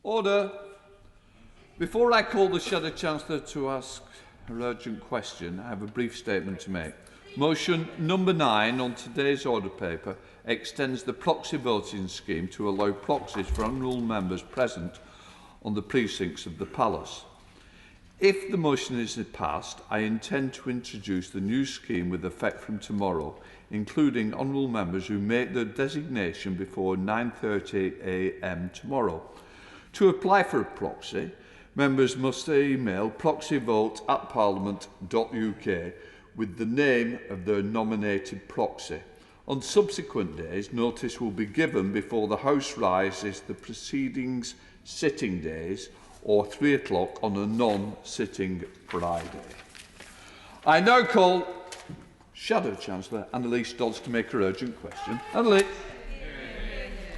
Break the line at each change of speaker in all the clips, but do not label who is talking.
Order. Before I call the Shadow Chancellor to ask her urgent question, I have a brief statement to make. Motion number 9 on today's order paper extends the proxy voting scheme to allow proxies for unruled members present on the precincts of the Palace. If the motion is passed, I intend to introduce the new scheme with effect from tomorrow, including unruled members who make their designation before 9:30 a.m. tomorrow. To apply for a proxy, members must email proxyvote@parliament.uk with the name of their nominated proxy. On subsequent days, notice will be given before the House rises the proceedings sitting days or 3 o'clock on a non-sitting Friday. I now call Shadow Chancellor Annalise Dodds to make her urgent question. Annalise.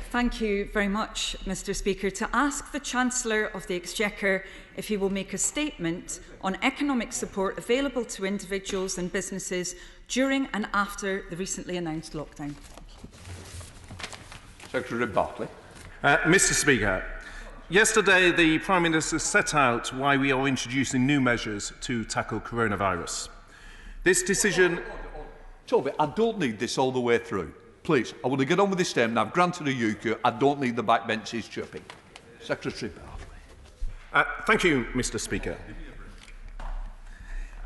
Thank you very much, Mr Speaker. To ask the Chancellor of the Exchequer if he will make a statement on economic support available to individuals and businesses during and after the recently announced lockdown.
Secretary Barclay.
Mr Speaker, yesterday the Prime Minister set out why we are introducing new measures to tackle coronavirus. This decision...
Toby, I don't need this all the way through. Please, I want to get on with this statement. I've granted a UQ. I don't need the backbenches chirping. Secretary Barclay.
Thank you, Mr Speaker.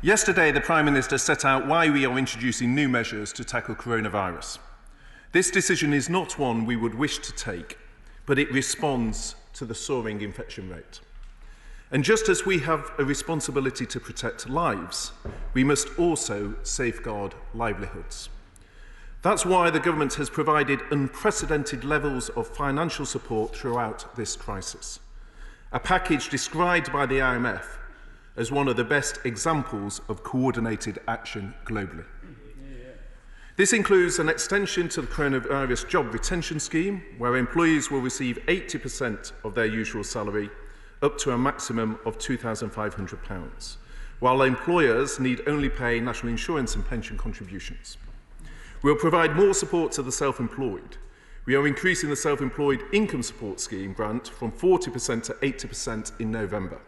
Yesterday, the Prime Minister set out why we are introducing new measures to tackle coronavirus. This decision is not one we would wish to take, but it responds to the soaring infection rate. And just as we have a responsibility to protect lives, we must also safeguard livelihoods. That's why the government has provided unprecedented levels of financial support throughout this crisis, a package described by the IMF as one of the best examples of coordinated action globally. This includes an extension to the coronavirus job retention scheme, where employees will receive 80% of their usual salary, up to a maximum of £2,500, while employers need only pay national insurance and pension contributions. We'll provide more support to the self-employed. We are increasing the self-employed income support scheme grant from 40% to 80% in November.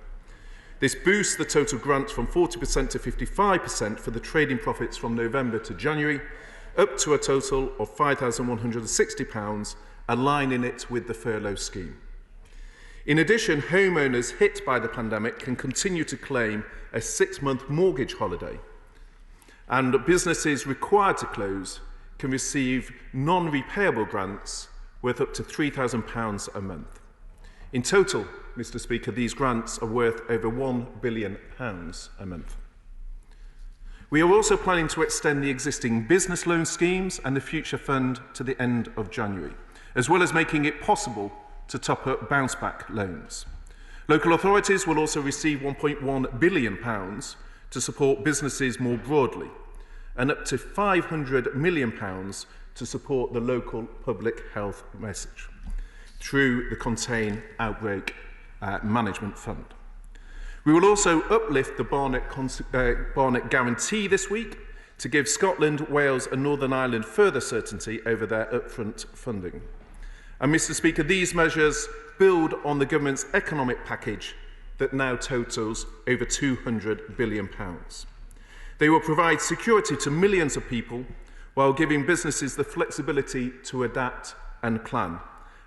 This boosts the total grant from 40% to 55% for the trading profits from November to January, up to a total of £5,160, aligning it with the furlough scheme. In addition, homeowners hit by the pandemic can continue to claim a 6-month mortgage holiday, and businesses required to close can receive non-repayable grants worth up to £3,000 a month. In total, Mr Speaker, these grants are worth over £1 billion a month. We are also planning to extend the existing business loan schemes and the Future Fund to the end of January, as well as making it possible to top up bounce-back loans. Local authorities will also receive £1.1 billion to support businesses more broadly, and up to £500 million to support the local public health message through the Contain Outbreak Management Fund. We will also uplift the Barnet Guarantee this week to give Scotland, Wales and Northern Ireland further certainty over their upfront funding. And Mr Speaker, these measures build on the government's economic package that now totals over £200 billion. They will provide security to millions of people while giving businesses the flexibility to adapt and plan.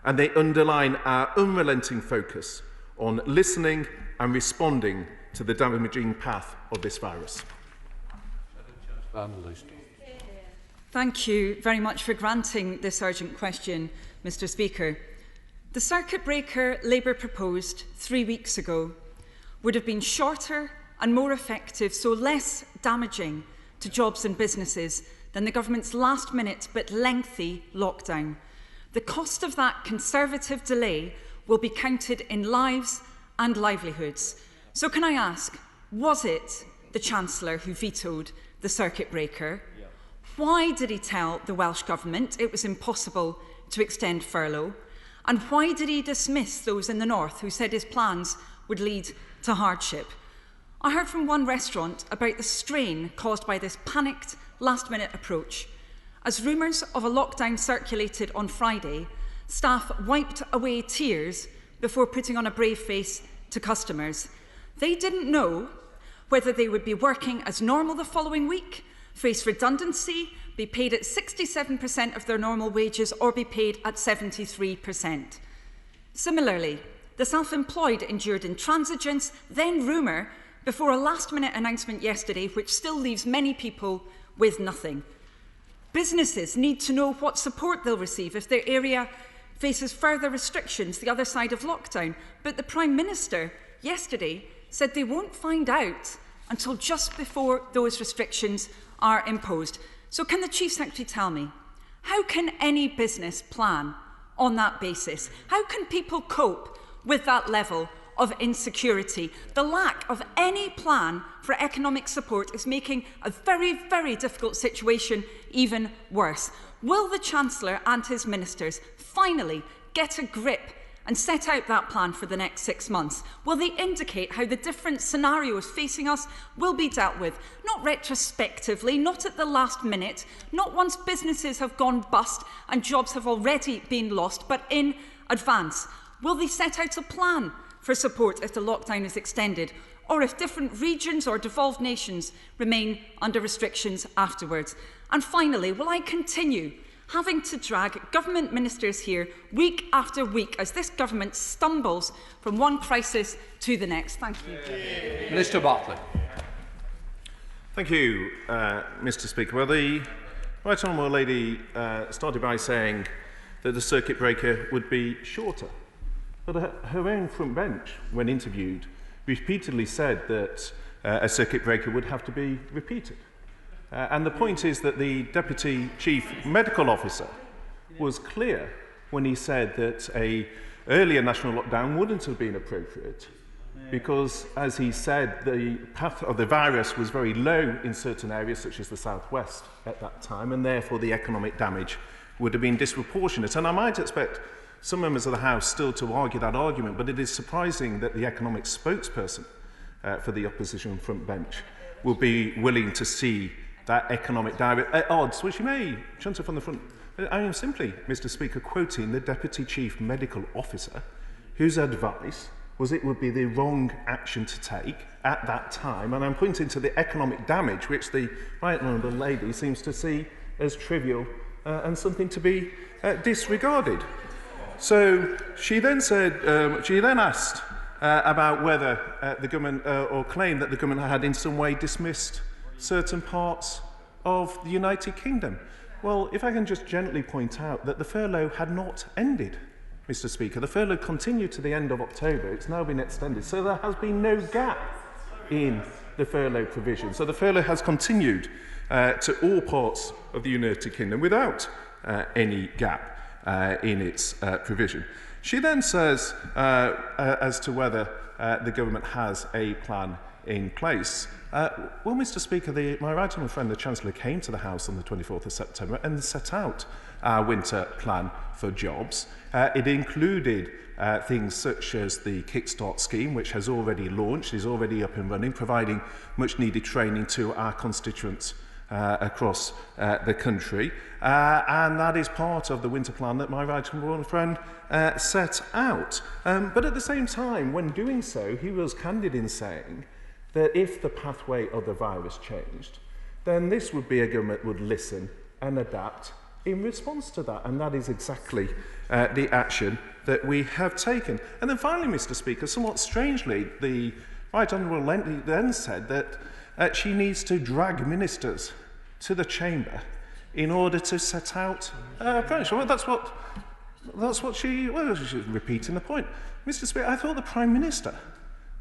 And they underline our unrelenting focus on listening and responding to the damaging path of this virus.
Thank you very much for granting this urgent question, Mr Speaker. The circuit breaker Labour proposed 3 weeks ago would have been shorter and more effective, so less damaging to jobs and businesses than the government's last-minute but lengthy lockdown. The cost of that Conservative delay will be counted in lives and livelihoods. So can I ask, was it the Chancellor who vetoed the circuit breaker? Why did he tell the Welsh Government it was impossible to extend furlough? And why did he dismiss those in the north who said his plans would lead to hardship? I heard from one restaurant about the strain caused by this panicked, last-minute approach. As rumours of a lockdown circulated on Friday, staff wiped away tears before putting on a brave face to customers. They didn't know whether they would be working as normal the following week, face redundancy, be paid at 67% of their normal wages, or be paid at 73%. Similarly, the self-employed endured intransigence, then rumour, before a last-minute announcement yesterday, which still leaves many people with nothing. Businesses need to know what support they'll receive if their area faces further restrictions the other side of lockdown. But the Prime Minister yesterday said they won't find out until just before those restrictions are imposed. So can the Chief Secretary tell me, how can any business plan on that basis? How can people cope with that level of insecurity? The lack of any plan for economic support is making a very, very difficult situation even worse. Will the Chancellor and his ministers finally get a grip and set out that plan for the next 6 months? Will they indicate how the different scenarios facing us will be dealt with? Not retrospectively, not at the last minute, not once businesses have gone bust and jobs have already been lost, but in advance. Will they set out a plan for support if the lockdown is extended, or if different regions or devolved nations remain under restrictions afterwards? And finally, will I continue having to drag government ministers here week after week as this government stumbles from one crisis to the next? Thank you.
Minister Bartlett.
Thank you, Mr. Speaker. Well, the Right Honourable Lady started by saying that the circuit breaker would be shorter. But her own front bench, when interviewed, repeatedly said that a circuit breaker would have to be repeated. And the point is that the Deputy Chief Medical Officer was clear when he said that an earlier national lockdown wouldn't have been appropriate because, as he said, the path of the virus was very low in certain areas, such as the southwest at that time, and therefore the economic damage would have been disproportionate. And I might expect some members of the House still to argue that argument, but it is surprising that the economic spokesperson for the opposition front bench will be willing to see that economic direct at odds, which you may chunt from the front. I am simply, Mr. Speaker, quoting the Deputy Chief Medical Officer, whose advice was it would be the wrong action to take at that time, and I'm pointing to the economic damage, which the Right Honourable Lady seems to see as trivial and something to be disregarded. So she then said, she then asked about whether the government, or claimed that the government had in some way dismissed certain parts of the United Kingdom. Well, if I can just gently point out that the furlough had not ended, Mr. Speaker. The furlough continued to the end of October. It's now been extended. So there has been no gap in the furlough provision. So the furlough has continued to all parts of the United Kingdom without any gap in its provision. She then says as to whether the government has a plan in place. Well, Mr. Speaker, my right honourable friend, the Chancellor, came to the House on the 24th of September and set out our winter plan for jobs. It included things such as the Kickstart scheme, which has already launched, is already up and running, providing much needed training to our constituents across the country. And that is part of the winter plan that my right honourable friend set out. But at the same time, when doing so, he was candid in saying that if the pathway of the virus changed, then this would be a government would listen and adapt in response to that. And that is exactly the action that we have taken. And then finally, Mr. Speaker, somewhat strangely, the Right Honourable Lady then said that she needs to drag ministers to the chamber in order to set out a approach. Well, that's what she's repeating the point. Mr. Speaker, I thought the Prime Minister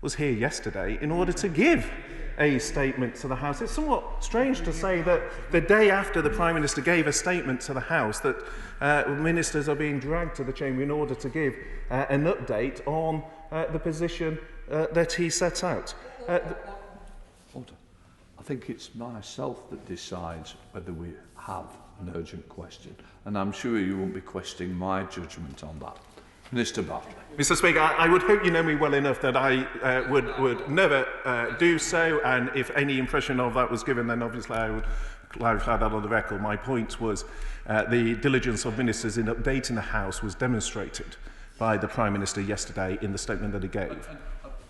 was here yesterday in order to give a statement to the House. It's somewhat strange to say that the day after the Prime Minister gave a statement to the House that ministers are being dragged to the chamber in order to give an update on the position that he set out.
Hold on. I think it's myself that decides whether we have an urgent question, and I'm sure you won't be questioning my judgment on that. Minister Bartlett.
Mr. Speaker, I would hope you know me well enough that I would never do so, and if any impression of that was given, then obviously I would clarify that on the record. My point was the diligence of ministers in updating the House was demonstrated by the Prime Minister yesterday in the statement that he gave.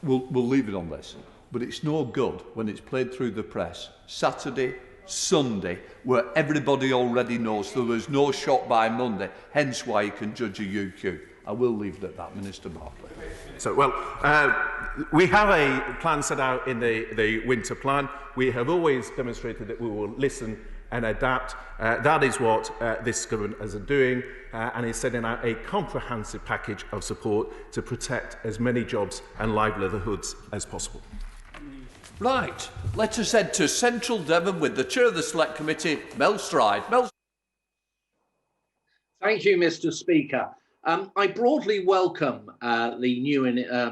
We'll leave it on this, but it's no good when it's played through the press Saturday, Sunday, where everybody already knows there was no shot by Monday, hence why you can judge a UQ. I will leave it at that, Minister Bartlett.
So, well, we have a plan set out in the winter plan. We have always demonstrated that we will listen and adapt. That is what this government is doing, and is setting out a comprehensive package of support to protect as many jobs and livelihoods as possible.
Right, let us head to Central Devon with the Chair of the Select Committee, Mel Stride. Mel.
Thank you, Mr. Speaker. I broadly welcome the new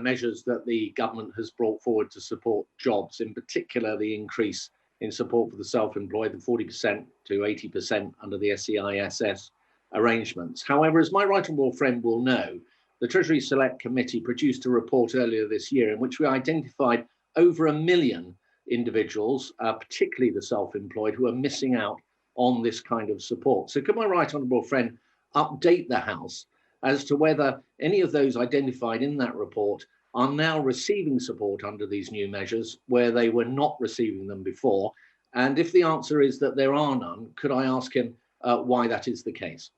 measures that the government has brought forward to support jobs, in particular the increase in support for the self-employed, the 40% to 80% under the SEISS arrangements. However, as my right honourable friend will know, the Treasury Select Committee produced a report earlier this year in which we identified over 1 million individuals, particularly the self-employed, who are missing out on this kind of support. So could my right honourable friend update the House as to whether any of those identified in that report are now receiving support under these new measures where they were not receiving them before? And if the answer is that there are none, could I ask him why that is the case?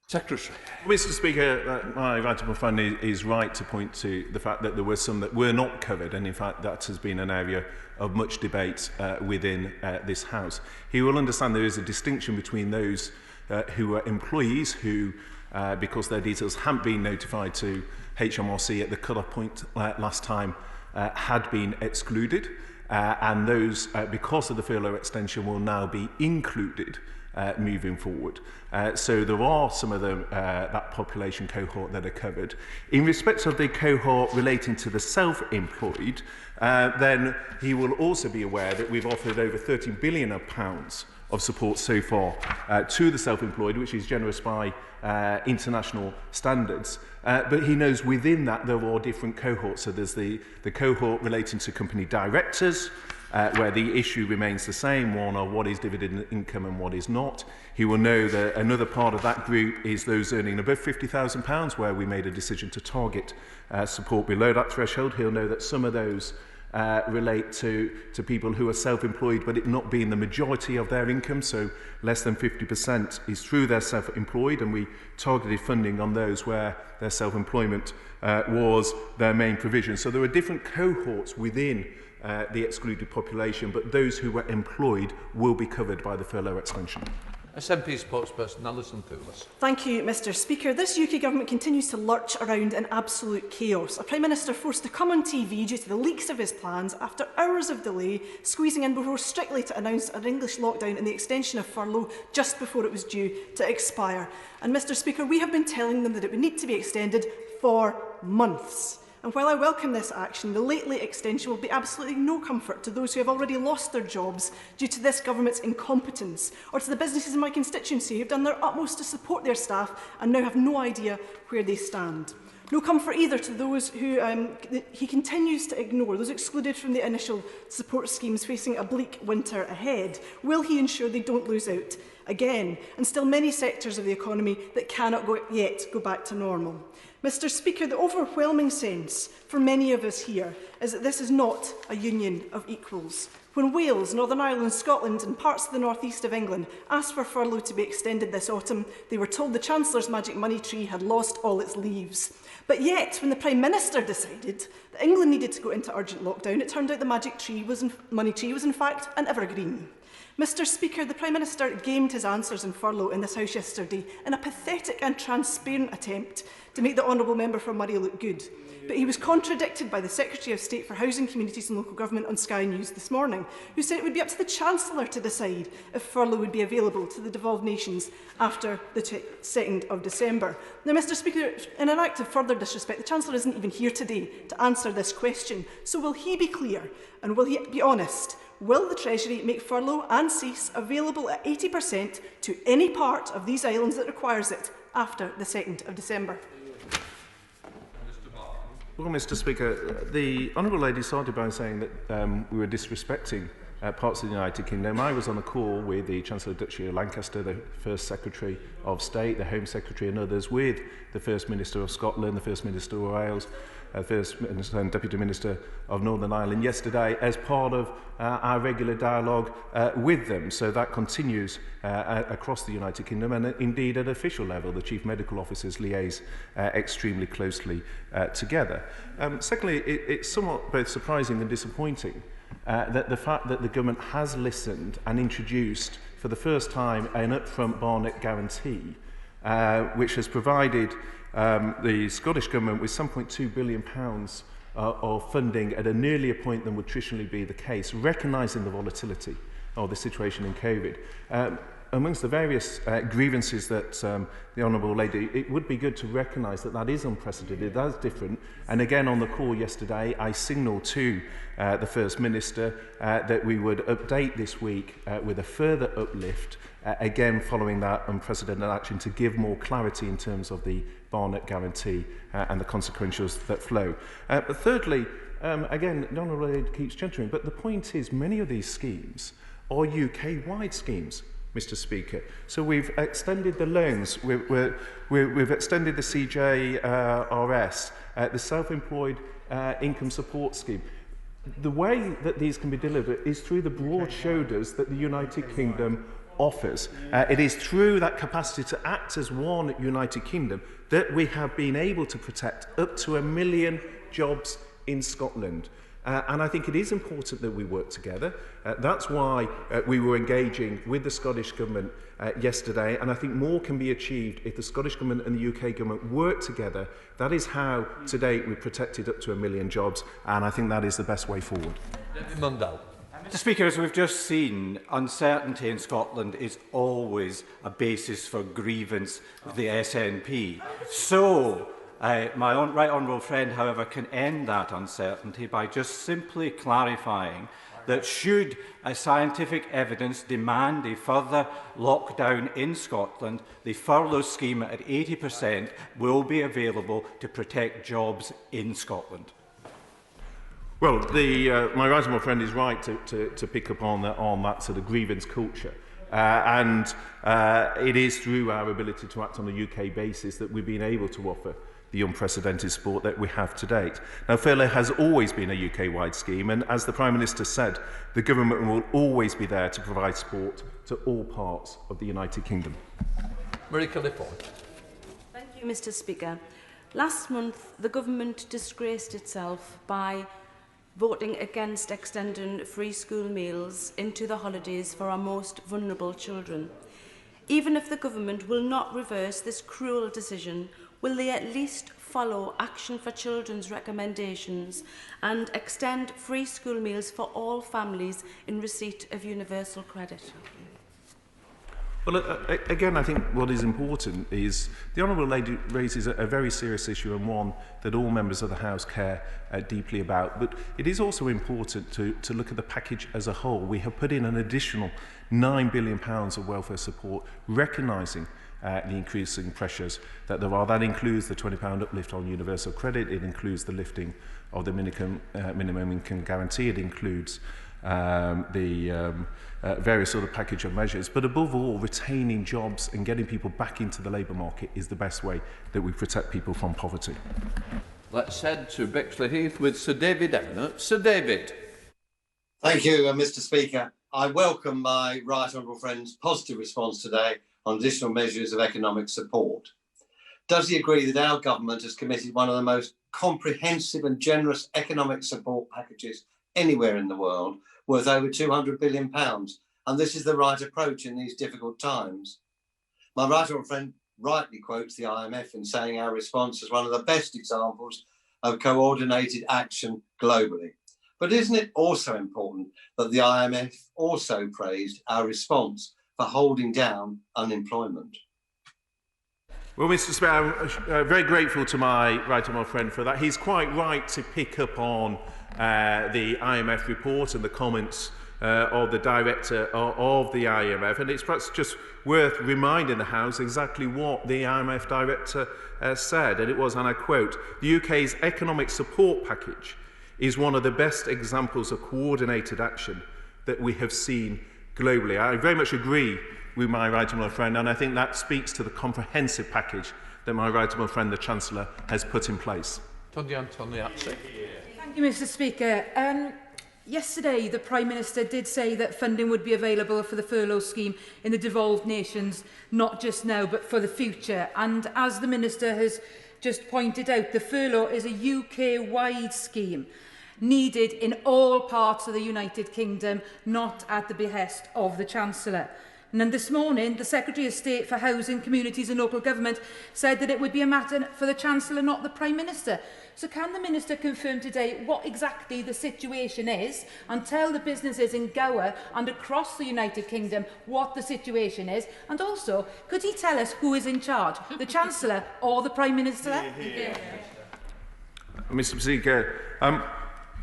Secretary.
Mr. Speaker, my right honourable friend is right to point to the fact that there were some that were not covered, and in fact that has been an area of much debate within this House. He will understand there is a distinction between those who are employees who, because their details hadn't been notified to HMRC at the cut-off point last time, had been excluded, and those, because of the furlough extension, will now be included moving forward. So there are some of that population cohort that are covered. In respect of the cohort relating to the self-employed, then he will also be aware that we've offered over £13 billion of support so far to the self-employed, which is generous by international standards. But he knows within that there are different cohorts. So there's the cohort relating to company directors, where the issue remains the same, one of what is dividend income and what is not. He will know that another part of that group is those earning above £50,000, where we made a decision to target support below that threshold. He'll know that some of those relate to people who are self-employed, but it not being the majority of their income, so less than 50% is through their self-employed, and we targeted funding on those where their self-employment was their main provision. So there are different cohorts within the excluded population, but those who were employed will be covered by the furlough extension.
SNP spokesperson Alison Poulos.
Thank you, Mr. Speaker. This UK government continues to lurch around in absolute chaos. A Prime Minister forced to come on TV due to the leaks of his plans after hours of delay, squeezing in before strictly to announce an English lockdown and the extension of furlough just before it was due to expire. And Mr. Speaker, we have been telling them that it would need to be extended for months. And while I welcome this action, the late extension will be absolutely no comfort to those who have already lost their jobs due to this government's incompetence, or to the businesses in my constituency who have done their utmost to support their staff and now have no idea where they stand. No comfort either to those who he continues to ignore, those excluded from the initial support schemes facing a bleak winter ahead. Will he ensure they don't lose out again? And still many sectors of the economy that cannot yet go back to normal. Mr. Speaker, the overwhelming sense for many of us here is that this is not a union of equals. When Wales, Northern Ireland, Scotland and parts of the North East of England asked for furlough to be extended this autumn, they were told the Chancellor's magic money tree had lost all its leaves. But yet, when the Prime Minister decided that England needed to go into urgent lockdown, it turned out the magic money tree was in fact an evergreen. Mr. Speaker, the Prime Minister gamed his answers on furlough in this House yesterday in a pathetic and transparent attempt to make the Honourable Member for Murray look good. But he was contradicted by the Secretary of State for Housing, Communities and Local Government on Sky News this morning, who said it would be up to the Chancellor to decide if furlough would be available to the devolved nations after the 2nd of December. Now, Mr. Speaker, in an act of further disrespect, the Chancellor isn't even here today to answer this question. So will he be clear and will he be honest? Will the Treasury make furlough and cease available at 80% to any part of these islands that requires it after the 2nd of December?
Well, Mr. Speaker, the Honourable Lady started by saying that we were disrespecting parts of the United Kingdom. I was on a call with the Chancellor of Duchy of Lancaster, the First Secretary of State, the Home Secretary and others, with the First Minister of Scotland, the First Minister of Wales, First Minister and Deputy Minister of Northern Ireland yesterday as part of our regular dialogue with them. So that continues across the United Kingdom, and indeed at official level the Chief Medical Officers liaise extremely closely together. Secondly, it's somewhat both surprising and disappointing that the fact that the government has listened and introduced for the first time an upfront Barnett guarantee, which has provided the Scottish Government with £7.2 billion of funding at an earlier point than would traditionally be the case, recognising the volatility of the situation in COVID. Amongst the various grievances that the Honourable Lady, it would be good to recognise that that is unprecedented, that is different. And again, on the call yesterday, I signalled to the First Minister that we would update this week with a further uplift, again following that unprecedented action to give more clarity in terms of the Barnett guarantee and the consequences that flow. But thirdly, again, the Honourable Lady keeps gentering, but the point is many of these schemes are UK-wide schemes, Mr. Speaker. So we've extended the loans, we've extended the CJRS, the self-employed income support scheme. The way that these can be delivered is through the broad shoulders that the United Kingdom offers. It is through that capacity to act as one United Kingdom that we have been able to protect up to 1 million jobs in Scotland. And I think it is important that we work together. That's why we were engaging with the Scottish Government yesterday, and I think more can be achieved if the Scottish Government and the UK Government work together. That is how, to date, we've protected up to 1 million jobs, and I think that is the best way forward.
Mundell.
Mr. Speaker, as we've just seen, uncertainty in Scotland is always a basis for grievance with the SNP. So, my right honourable friend, however, can end that uncertainty by just simply clarifying that should scientific evidence demand a further lockdown in Scotland, the furlough scheme at 80% will be available to protect jobs in Scotland.
Well, my right honourable friend is right to pick up on that sort of grievance culture. And it is through our ability to act on a UK basis that we've been able to offer the unprecedented support that we have to date. Now, Furlough has always been a UK-wide scheme, and as the Prime Minister said, the government will always be there to provide support to all parts of the United Kingdom.
Marika Lipport.
Thank you, Mr. Speaker. Last month, the government disgraced itself by voting against extending free school meals into the holidays for our most vulnerable children. Even if the government will not reverse this cruel decision, will they at least follow Action for Children's recommendations and extend free school meals for all families in receipt of universal credit?
Well, again, I think what is important is the Honourable Lady raises a very serious issue and one that all members of the House care deeply about. But it is also important to look at the package as a whole. We have put in an additional £9 billion of welfare support, recognising the increasing pressures that there are. That includes the £20 uplift on universal credit. It includes the lifting of the minimum income guarantee. It includes the various sort of package of measures. But above all, retaining jobs and getting people back into the labour market is the best way that we protect people from poverty.
Let's head to Bexleyheath with Sir David Egnett. Sir David.
Thank you, Mr. Speaker. I welcome my right honourable friend's positive response today on additional measures of economic support. Does he agree that our government has committed one of the most comprehensive and generous economic support packages anywhere in the world, worth over £200 billion, and this is the right approach in these difficult times? My right honourable friend rightly quotes the IMF in saying our response is one of the best examples of coordinated action globally. But isn't it also important that the IMF also praised our response for holding down unemployment?
Well, Mr. Speaker, I'm very grateful to my right honourable friend for that. He's quite right to pick up on the IMF report and the comments of the director of the IMF, and it's perhaps just worth reminding the House exactly what the IMF director said, and it was, and I quote, "The UK's economic support package is one of the best examples of coordinated action that we have seen globally. I very much agree with my right honourable friend, and I think that speaks to the comprehensive package that my right honourable friend, the Chancellor, has put in place.
Thank you,
Mr. Speaker. Yesterday, the Prime Minister did say that funding would be available for the furlough scheme in the devolved nations, not just now, but for the future. And as the Minister has just pointed out, the furlough is a UK-wide scheme needed in all parts of the United Kingdom, not at the behest of the Chancellor. And then this morning, the Secretary of State for Housing, Communities and Local Government said that it would be a matter for the Chancellor, not the Prime Minister. So can the Minister confirm today what exactly the situation is and tell the businesses in Gower and across the United Kingdom what the situation is? And also, could he tell us who is in charge, the Chancellor or the Prime Minister?
Mr. Speaker,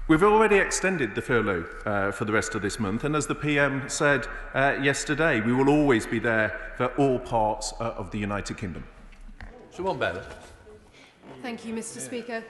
we've already extended the furlough for the rest of this month, and as the PM said yesterday, we will always be there for all parts of the United Kingdom.
Thank you, Mr. Speaker.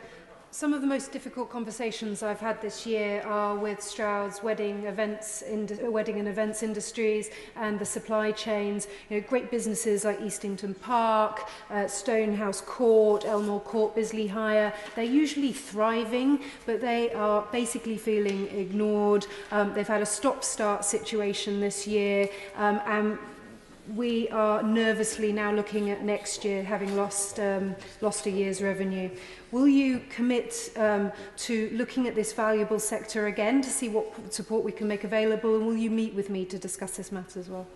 Some of the most difficult conversations I've had this year are with Stroud's wedding and events industries and the supply chains. Great businesses like Eastington Park, Stonehouse Court, Elmore Court, Bisley Hire. They're usually thriving, but they are basically feeling ignored. They've had a stop-start situation this year, and we are nervously now looking at next year, having lost a year's revenue. Will you commit to looking at this valuable sector again to see what support we can make available, and will you meet with me to discuss this matter as well?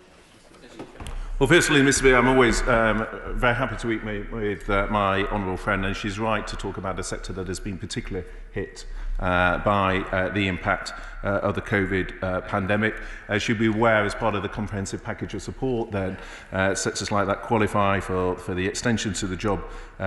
Well, firstly, Mr. Speaker, I'm always very happy to meet with my honourable friend, and she's right to talk about a sector that has been particularly hit by the impact of the COVID pandemic. As you'll be aware, as part of the comprehensive package of support, then sectors like that qualify for the extension to the job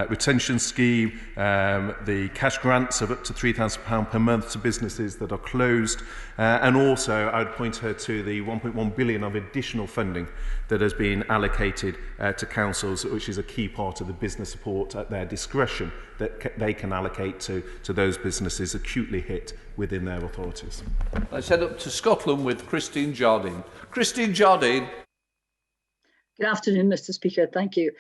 retention scheme, the cash grants of up to £3,000 per month to businesses that are closed, and also I would point her to the 1.1 billion of additional funding that has been allocated to councils, which is a key part of the business support at their discretion that they can allocate to those businesses acutely hit within their authorities.
Let's head up to Scotland with Christine Jardine. Christine Jardine.
Good afternoon, Mr. Speaker. Thank you.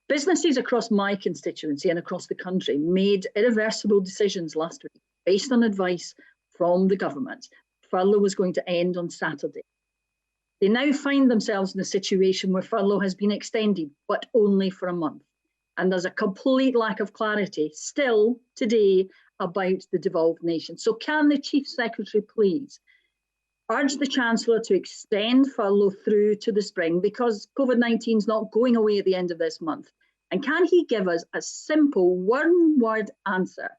Businesses across my constituency and across the country made irreversible decisions last week based on advice from the government. Furlough was going to end on Saturday. They now find themselves in a situation where furlough has been extended, but only for a month. And there's a complete lack of clarity still today about the devolved nation. So can the Chief Secretary please urge the Chancellor to extend furlough through to the spring, because COVID-19 is not going away at the end of this month? And can he give us a simple one-word answer?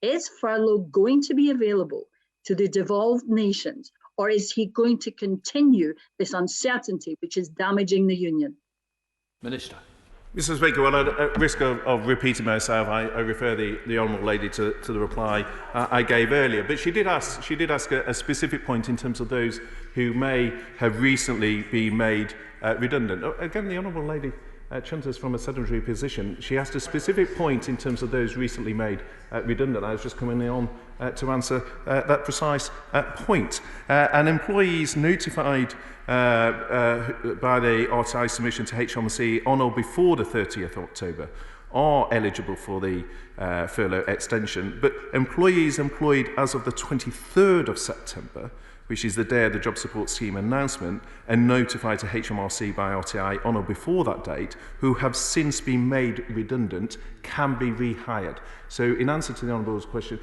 Is furlough going to be available to the devolved nations, or is he going to continue this uncertainty which is damaging the union?
Minister.
Mr. Speaker, well, at risk of repeating myself, I refer the honourable lady to the reply I gave earlier. But she did ask a specific point in terms of those who may have recently been made redundant. Again, the honourable lady chunters from a sedentary position. She asked a specific point in terms of those recently made redundant. I was just coming on to answer that precise point. And employees notified by the RTI submission to HMRC on or before the 30th October are eligible for the furlough extension, but employees employed as of the 23rd of September, which is the day of the job support scheme announcement, and notified to HMRC by RTI on or before that date, who have since been made redundant, can be rehired. So in answer to the Honourable's question,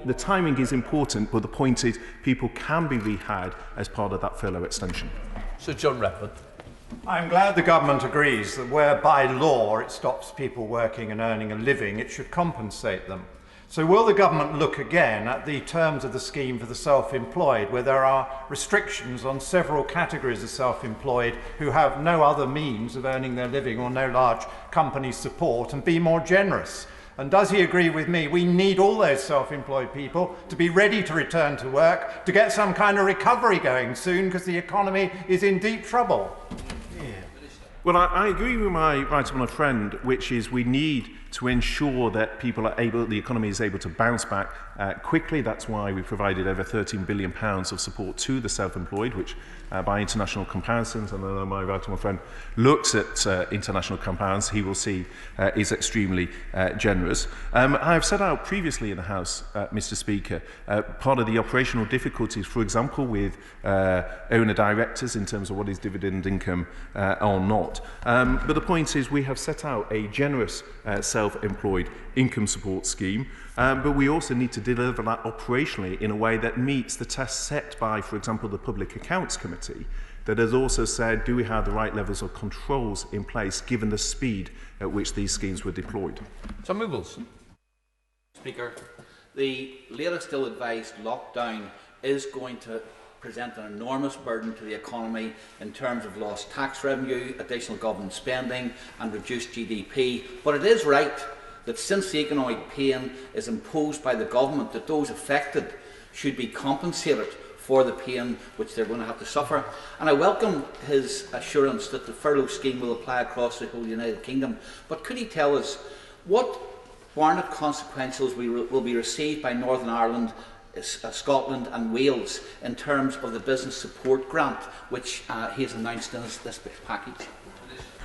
the timing is important, but the point is people can be rehired as part of that furlough extension.
Sir John Redford.
I'm glad the government agrees that where by law it stops people working and earning a living, it should compensate them. So will the government look again at the terms of the scheme for the self-employed, where there are restrictions on several categories of self-employed who have no other means of earning their living or no large company support, and be more generous? And does he agree with me? We need all those self-employed people to be ready to return to work, to get some kind of recovery going soon, because the economy is in deep trouble.
Well, I agree with my right honourable friend, which is we need to ensure that people are able, the economy is able to bounce back quickly. That's why we provided over £13 billion of support to the self-employed, which by international comparisons, and I know my right honourable friend looks at international comparisons, he will see is extremely generous. I have set out previously in the House, Mr. Speaker, part of the operational difficulties, for example, with owner-directors in terms of what is dividend income or not. But the point is we have set out a generous self-employed income support scheme, but we also need to deliver that operationally in a way that meets the test set by, for example, the Public Accounts Committee, that has also said, do we have the right levels of controls in place given the speed at which these schemes were deployed?
Tommy Wilson.
Speaker, the latest ill-advised lockdown is going to present an enormous burden to the economy in terms of lost tax revenue, additional government spending and reduced GDP. But it is right that since the economic pain is imposed by the government, that those affected should be compensated for the pain which they're going to have to suffer. And I welcome his assurance that the furlough scheme will apply across the whole United Kingdom. But could he tell us what warranted consequences will be received by Northern Ireland, Scotland and Wales in terms of the business support grant which he has announced in this package?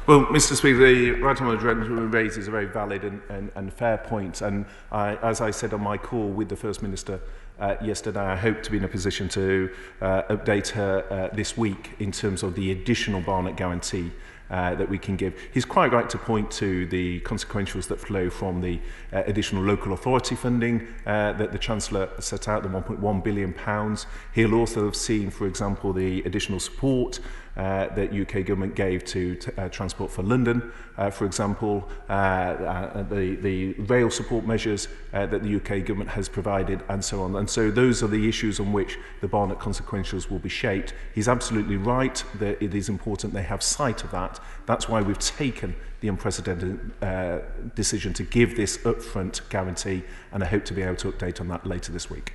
Well, Mr. Speaker, the right honourable gentleman raises a very valid and fair point, and as I said on my call with the First Minister yesterday, I hope to be in a position to update her this week in terms of the additional Barnett guarantee that we can give. He's quite right to point to the consequentials that flow from the additional local authority funding that the Chancellor set out, the £1.1 billion. He'll also have seen, for example, the additional support that UK government gave to Transport for London, for example, the rail support measures that the UK government has provided, and so on. And so those are the issues on which the Barnett consequentials will be shaped. He's absolutely right that it is important they have sight of that. That's why we've taken the unprecedented decision to give this upfront guarantee, and I hope to be able to update on that later this week.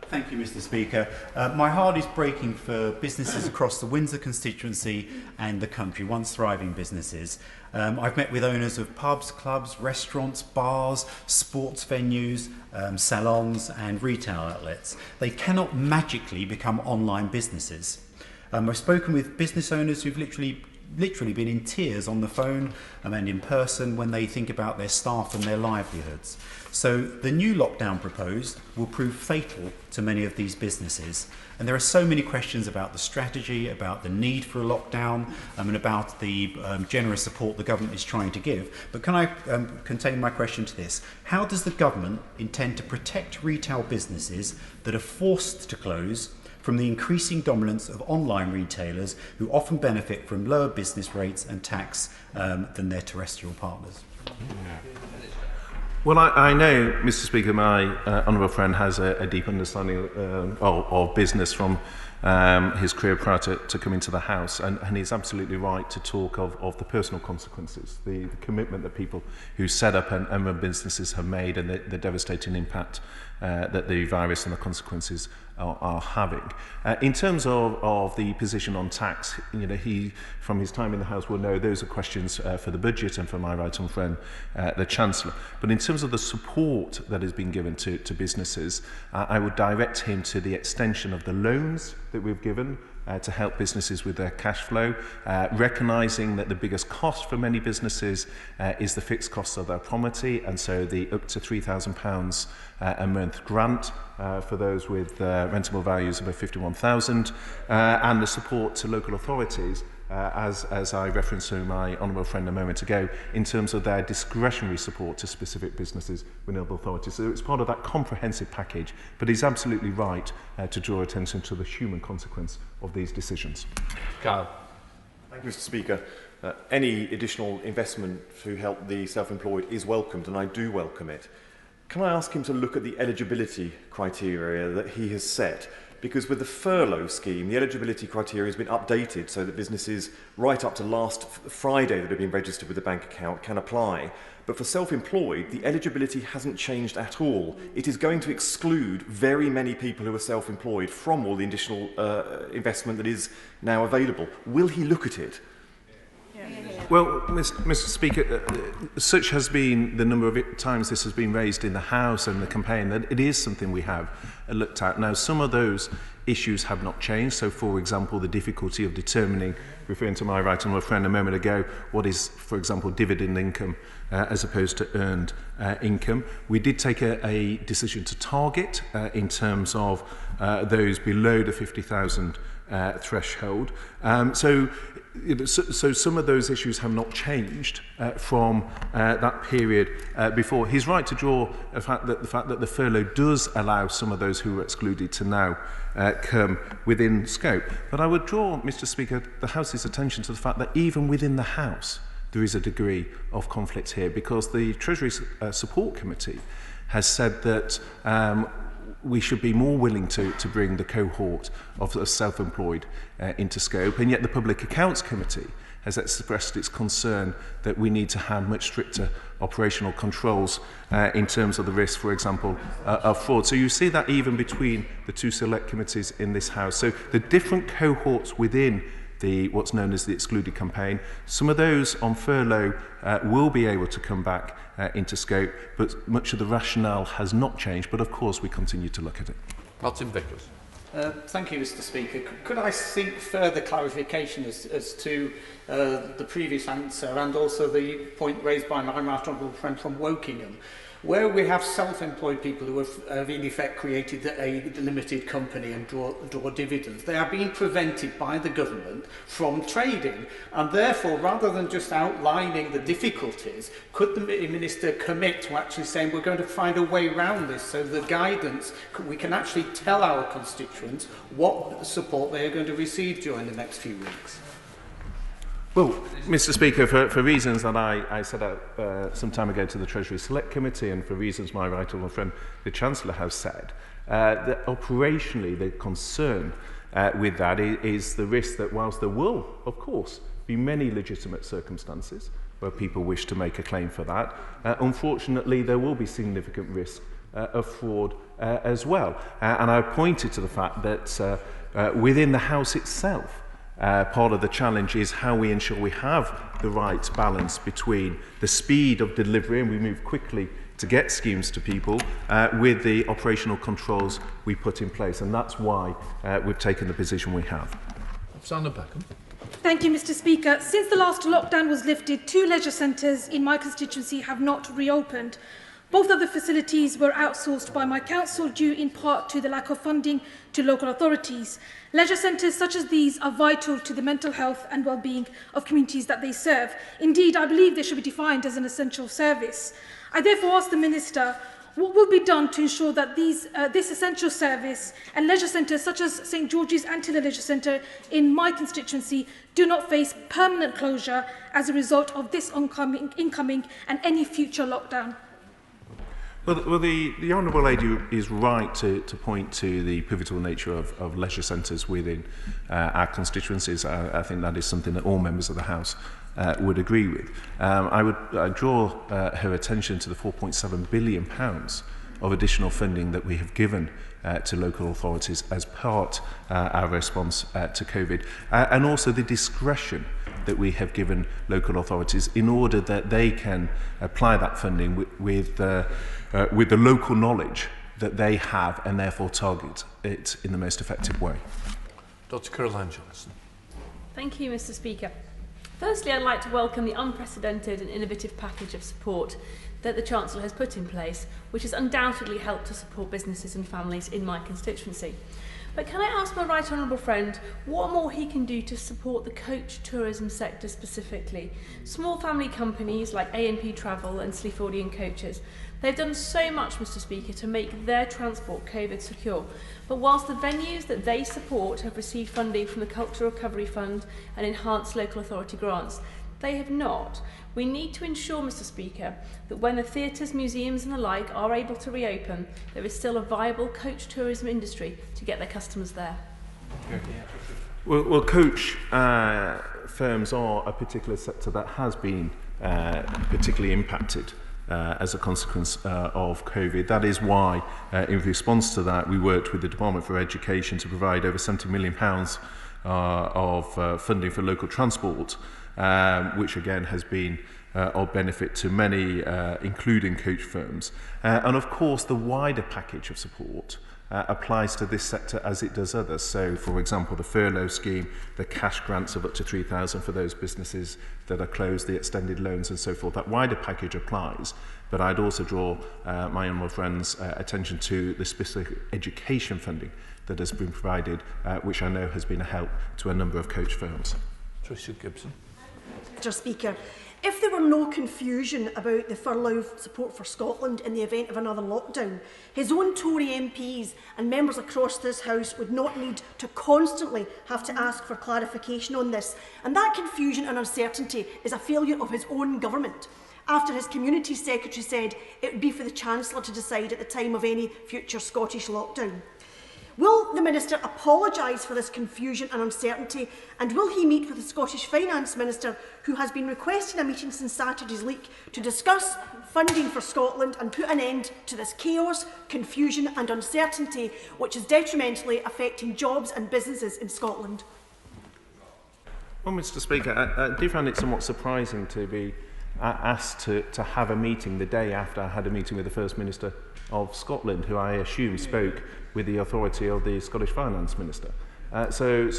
Thank you, Mr. Speaker. My heart is breaking for businesses across the Windsor constituency and the country, once thriving businesses. I've met with owners of pubs, clubs, restaurants, bars, sports venues, salons and retail outlets. They cannot magically become online businesses. I've spoken with business owners who've literally been in tears on the phone and in person when they think about their staff and their livelihoods. So the new lockdown proposed will prove fatal to many of these businesses. And there are so many questions about the strategy, about the need for a lockdown, and about the generous support the government is trying to give. But can I contain my question to this? How does the government intend to protect retail businesses that are forced to close from the increasing dominance of online retailers who often benefit from lower business rates and tax than their terrestrial partners?
Well, I know, Mr. Speaker, my honourable friend has a deep understanding of business from his career prior to coming to the House, and he's absolutely right to talk of the personal consequences, the commitment that people who set up and run businesses have made, and the devastating impact that the virus and the consequences are having. In terms of the position on tax, you know, he, from his time in the House, will know those are questions for the budget and for my right honourable friend, the Chancellor. But in terms of the support that has been given to businesses, I would direct him to the extension of the loans that we've given to help businesses with their cash flow, recognising that the biggest cost for many businesses is the fixed costs of their property, and so the up to £3,000 a month grant for those with rentable values above 51,000, and the support to local authorities, as I referenced to my honourable friend a moment ago, in terms of their discretionary support to specific businesses with local authorities. So it's part of that comprehensive package, but he's absolutely right to draw attention to the human consequence of these decisions.
Carl.
Thank you, Mr. Speaker. Any additional investment to help the self-employed is welcomed, and I do welcome it. Can I ask him to look at the eligibility criteria that he has set? Because with the furlough scheme, the eligibility criteria has been updated so that businesses right up to last Friday that have been registered with a bank account can apply. But for self-employed, the eligibility hasn't changed at all. It is going to exclude very many people who are self-employed from all the additional investment that is now available. Will he look at it?
Well, Mr. Speaker, such has been the number of times this has been raised in the House and the campaign that it is something we have looked at. Now, some of those issues have not changed. So, for example, the difficulty of determining, referring to my right honourable friend a moment ago, what is, for example, dividend income as opposed to earned income. We did take a decision to target in terms of those below the 50,000 threshold. So some of those issues have not changed from that period before. He's right to draw the fact that the furlough does allow some of those who were excluded to now come within scope. But I would draw, Mr. Speaker, the House's attention to the fact that even within the House there is a degree of conflict here, because the Treasury Support Committee has said that we should be more willing to bring the cohort of self-employed into scope, and yet the Public Accounts Committee has expressed its concern that we need to have much stricter operational controls in terms of the risk, for example, of fraud. So you see that even between the two select committees in this House. So the different cohorts within what's known as the excluded campaign, some of those on furlough will be able to come back into scope, but much of the rationale has not changed. But of course, we continue to look at it.
Martin Vickers.
Thank you, Mr. Speaker. Could I seek further clarification as to the previous answer and also the point raised by my right honourable friend from Wokingham, where we have self-employed people who have in effect created a limited company and draw dividends? They are being prevented by the government from trading, and therefore, rather than just outlining the difficulties, could the Minister commit to actually saying we're going to find a way around this, so the guidance, we can actually tell our constituents what support they are going to receive during the next few weeks?
Well, Mr. Speaker, for reasons that I set out some time ago to the Treasury Select Committee, and for reasons my right honourable friend the Chancellor has said, that operationally the concern with that is the risk that whilst there will, of course, be many legitimate circumstances where people wish to make a claim for that, unfortunately there will be significant risk of fraud as well. And I pointed to the fact that within the House itself, part of the challenge is how we ensure we have the right balance between the speed of delivery, and we move quickly to get schemes to people, with the operational controls we put in place. And that's why we've taken the position we have.
Sandra Beckham.
Thank you, Mr. Speaker. Since the last lockdown was lifted, 2 leisure centres in my constituency have not reopened. Both of the facilities were outsourced by my council due in part to the lack of funding to local authorities. Leisure centres such as these are vital to the mental health and well-being of communities that they serve. Indeed, I believe they should be defined as an essential service. I therefore ask the Minister, what will be done to ensure that this essential service and leisure centres such as St George's Antilla Leisure Centre in my constituency do not face permanent closure as a result of this incoming and any future lockdown?
Well, the Honourable Lady is right to point to the pivotal nature of leisure centres within our constituencies. I think that is something that all members of the House would agree with. I draw her attention to the £4.7 billion of additional funding that we have given to local authorities as part of our response to COVID, and also the discretion that we have given local authorities in order that they can apply that funding with the local knowledge that they have, and therefore target it in the most effective way.
Dr. Caroline Johnson.
Thank you, Mr. Speaker. Firstly, I'd like to welcome the unprecedented and innovative package of support that the Chancellor has put in place, which has undoubtedly helped to support businesses and families in my constituency. But can I ask my right honourable friend what more he can do to support the coach tourism sector specifically? Small family companies like A&P Travel and Sleafordian Coaches, they've done so much, Mr. Speaker, to make their transport COVID secure. But whilst the venues that they support have received funding from the Cultural Recovery Fund and enhanced local authority grants, they have not. We need to ensure, Mr. Speaker, that when the theatres, museums and the like are able to reopen, there is still a viable coach tourism industry to get their customers there.
Well, coach firms are a particular sector that has been particularly impacted as a consequence of COVID. That is why, in response to that, we worked with the Department for Education to provide over £70 million of funding for local transport which again has been of benefit to many, including coach firms. And of course, the wider package of support applies to this sector as it does others. So, for example, the furlough scheme, the cash grants of up to $3,000 for those businesses that are closed, the extended loans and so forth. That wider package applies. But I'd also draw my honourable friends' attention to the specific education funding that has been provided, which I know has been a help to a number of coach firms.
Tricia Gibson.
Mr Speaker, if there were no confusion about the furlough support for Scotland in the event of another lockdown, his own Tory MPs and members across this House would not need to constantly have to ask for clarification on this. And that confusion and uncertainty is a failure of his own government, after his Community Secretary said it would be for the Chancellor to decide at the time of any future Scottish lockdown. Will the Minister apologise for this confusion and uncertainty, and will he meet with the Scottish Finance Minister, who has been requesting a meeting since Saturday's leak, to discuss funding for Scotland and put an end to this chaos, confusion and uncertainty which is detrimentally affecting jobs and businesses in Scotland?
Well, Mr Speaker, I do find it somewhat surprising to be asked to have a meeting the day after I had a meeting with the First Minister of Scotland, who I assume spoke with the authority of the Scottish Finance Minister. So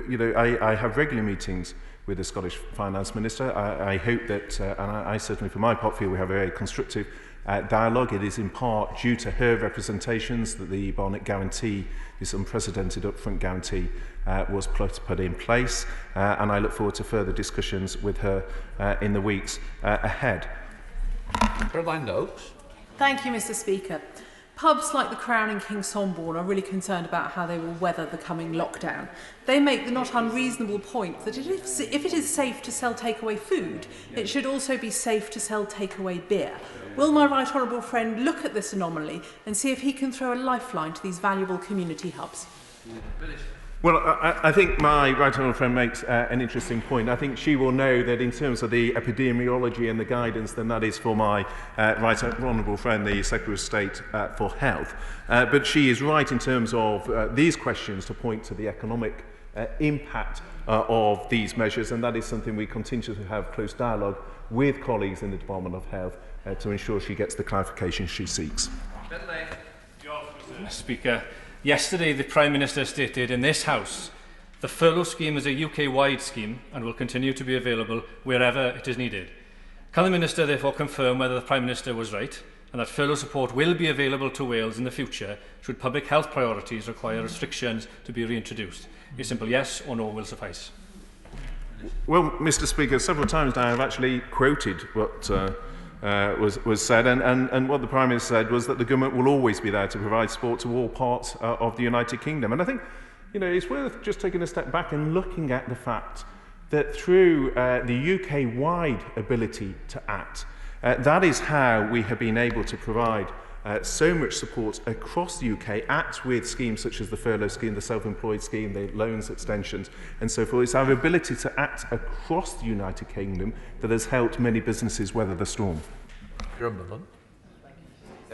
you know, I have regular meetings with the Scottish Finance Minister. I hope that, and I certainly for my part feel we have a very constructive dialogue. It is in part due to her representations that the Barnett Guarantee, this unprecedented upfront guarantee, was put in place, and I look forward to further discussions with her in the weeks ahead.
Caroline Noakes.
Thank you, Mr Speaker. Pubs like the Crown in Kingsholborn are really concerned about how they will weather the coming lockdown. They make the not unreasonable point that if it is safe to sell takeaway food, it should also be safe to sell takeaway beer. Will my right honourable friend look at this anomaly and see if he can throw a lifeline to these valuable community hubs?
Well, I think my right honourable friend makes an interesting point. I think she will know that in terms of the epidemiology and the guidance, then that is for my right honourable friend, the Secretary of State for Health. But she is right in terms of these questions to point to the economic impact of these measures, and that is something we continue to have close dialogue with colleagues in the Department of Health to ensure she gets the clarification she seeks.
Mr Speaker, yesterday the Prime Minister stated in this House the furlough scheme is a UK-wide scheme and will continue to be available wherever it is needed. Can the Minister therefore confirm whether the Prime Minister was right and that furlough support will be available to Wales in the future should public health priorities require restrictions to be reintroduced? A simple yes or no will suffice.
Well, Mr Speaker, several times now I've actually quoted what was said, and what the Prime Minister said was that the government will always be there to provide support to all parts of the United Kingdom. And I think, you know, it's worth just taking a step back and looking at the fact that through the UK-wide ability to act, that is how we have been able to provide so much support across the UK, act with schemes such as the furlough scheme, the self-employed scheme, the loans extensions and so forth. It's our ability to act across the United Kingdom that has helped many businesses weather the storm.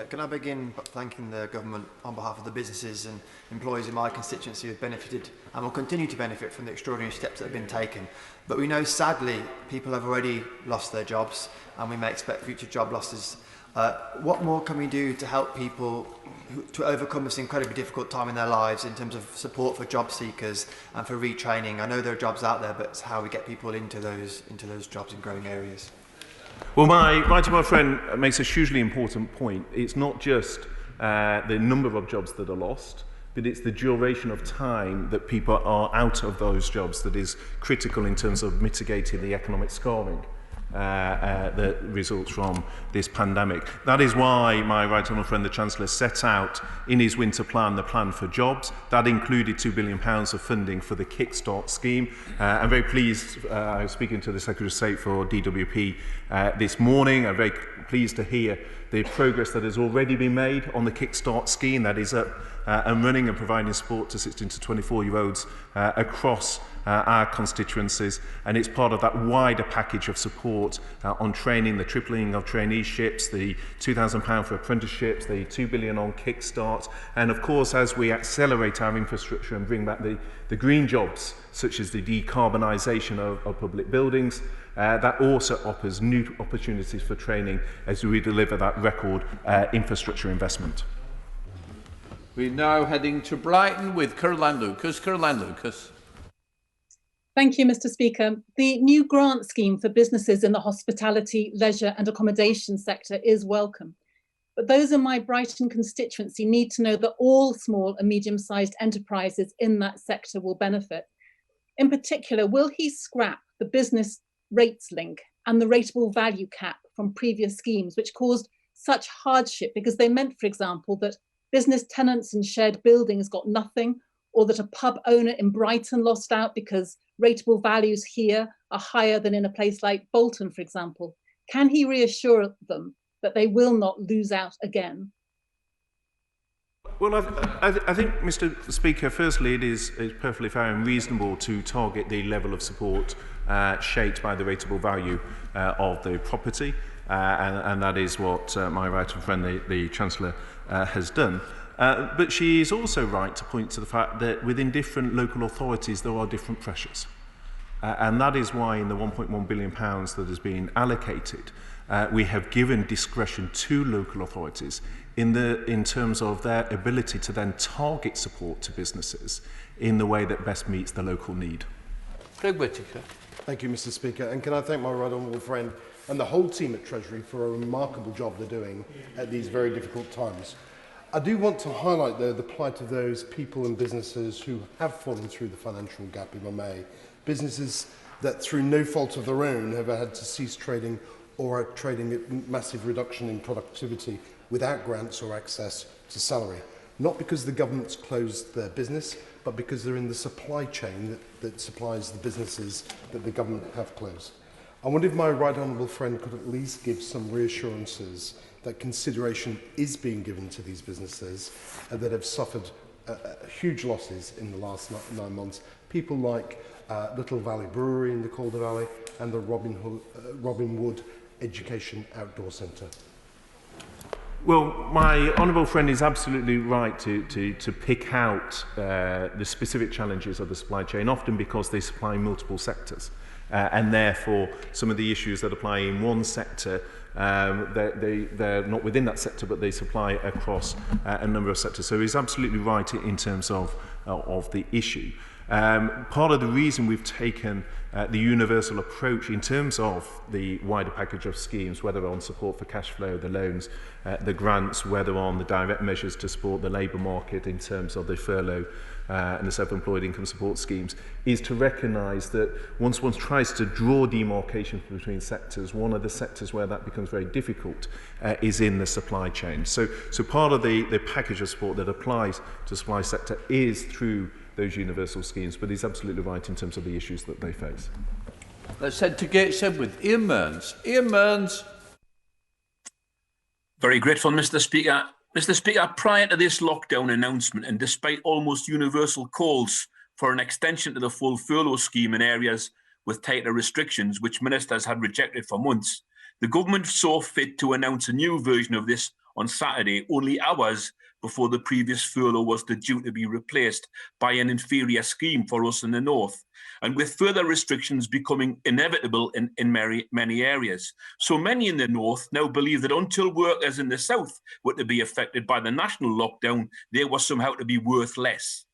Can I begin by thanking the government on behalf of the businesses and employees in my constituency who have benefited and will continue to benefit from the extraordinary steps that have been taken. But we know, sadly, people have already lost their jobs and we may expect future job losses. What more can we do to help people to overcome this incredibly difficult time in their lives in terms of support for job seekers and for retraining? I know there are jobs out there, but it's how we get people into those jobs in growing areas.
Well, my right honourable friend makes a hugely important point. It's not just the number of jobs that are lost, but it's the duration of time that people are out of those jobs that is critical in terms of mitigating the economic scarring that results from this pandemic. That is why my right honourable friend the Chancellor set out in his winter plan the plan for jobs. That included £2 billion of funding for the Kickstart scheme. I'm very pleased, I was speaking to the Secretary of State for DWP this morning. I'm very pleased to hear the progress that has already been made on the Kickstart scheme. That is up and running and providing support to 16 to 24-year-olds across our constituencies, and it's part of that wider package of support on training, the tripling of traineeships, the £2,000 for apprenticeships, the £2 billion on Kickstart, and of course as we accelerate our infrastructure and bring back the green jobs, such as the decarbonisation of public buildings, that also offers new opportunities for training as we deliver that record infrastructure investment.
We're now heading to Brighton with Caroline Lucas. Caroline Lucas.
Thank you, Mr. Speaker. The new grant scheme for businesses in the hospitality, leisure and accommodation sector is welcome. But those in my Brighton constituency need to know that all small and medium-sized enterprises in that sector will benefit. In particular, will he scrap the business rates link and the rateable value cap from previous schemes, which caused such hardship because they meant, for example, that business tenants in shared buildings got nothing, or that a pub owner in Brighton lost out because rateable values here are higher than in a place like Bolton, for example? Can he reassure them that they will not lose out again?
Well, I think, Mr. Speaker, firstly, it is perfectly fair and reasonable to target the level of support shaped by the rateable value of the property, and that is what my right and friend, the Chancellor, has done. But she is also right to point to the fact that within different local authorities there are different pressures. And that is why in the £1.1 billion that has been allocated, we have given discretion to local authorities in terms of their ability to then target support to businesses in the way that best meets the local need.
Craig Whittaker.
Thank you, Mr. Speaker. And can I thank my right honourable friend and the whole team at Treasury for a remarkable job they're doing at these very difficult times. I do want to highlight, though, the plight of those people and businesses who have fallen through the financial gap, if I may. Businesses that, through no fault of their own, have had to cease trading or are trading at massive reduction in productivity without grants or access to salary. Not because the government's closed their business, but because they're in the supply chain that supplies the businesses that the government have closed. I wonder if my right honourable friend could at least give some reassurances that consideration is being given to these businesses that have suffered huge losses in the last 9 months. People like Little Valley Brewery in the Calder Valley and the Robin Wood Education Outdoor Centre.
Well, my honourable friend is absolutely right to pick out the specific challenges of the supply chain, often because they supply multiple sectors. And therefore, some of the issues that apply in one sector, they're not within that sector, but they supply across a number of sectors. So he's absolutely right in terms of the issue. Part of the reason we've taken the universal approach in terms of the wider package of schemes, whether on support for cash flow, the loans, the grants, whether on the direct measures to support the labour market in terms of the furlough and the self-employed income support schemes, is to recognise that once one tries to draw demarcation between sectors, one of the sectors where that becomes very difficult is in the supply chain. So part of the package of support that applies to the supply sector is through those universal schemes, but he's absolutely right in terms of the issues that they face.
Let's head to Gateshead with Ian Mearns. Ian Mearns.
Very grateful, Mr. Speaker. Mr. Speaker, prior to this lockdown announcement, and despite almost universal calls for an extension to the full furlough scheme in areas with tighter restrictions, which ministers had rejected for months, the government saw fit to announce a new version of this on Saturday, only hours before the previous furlough was due to be replaced by an inferior scheme for us in the north, and with further restrictions becoming inevitable in many areas. So many in the north now believe that until workers in the south were to be affected by the national lockdown, they were somehow to be worth less.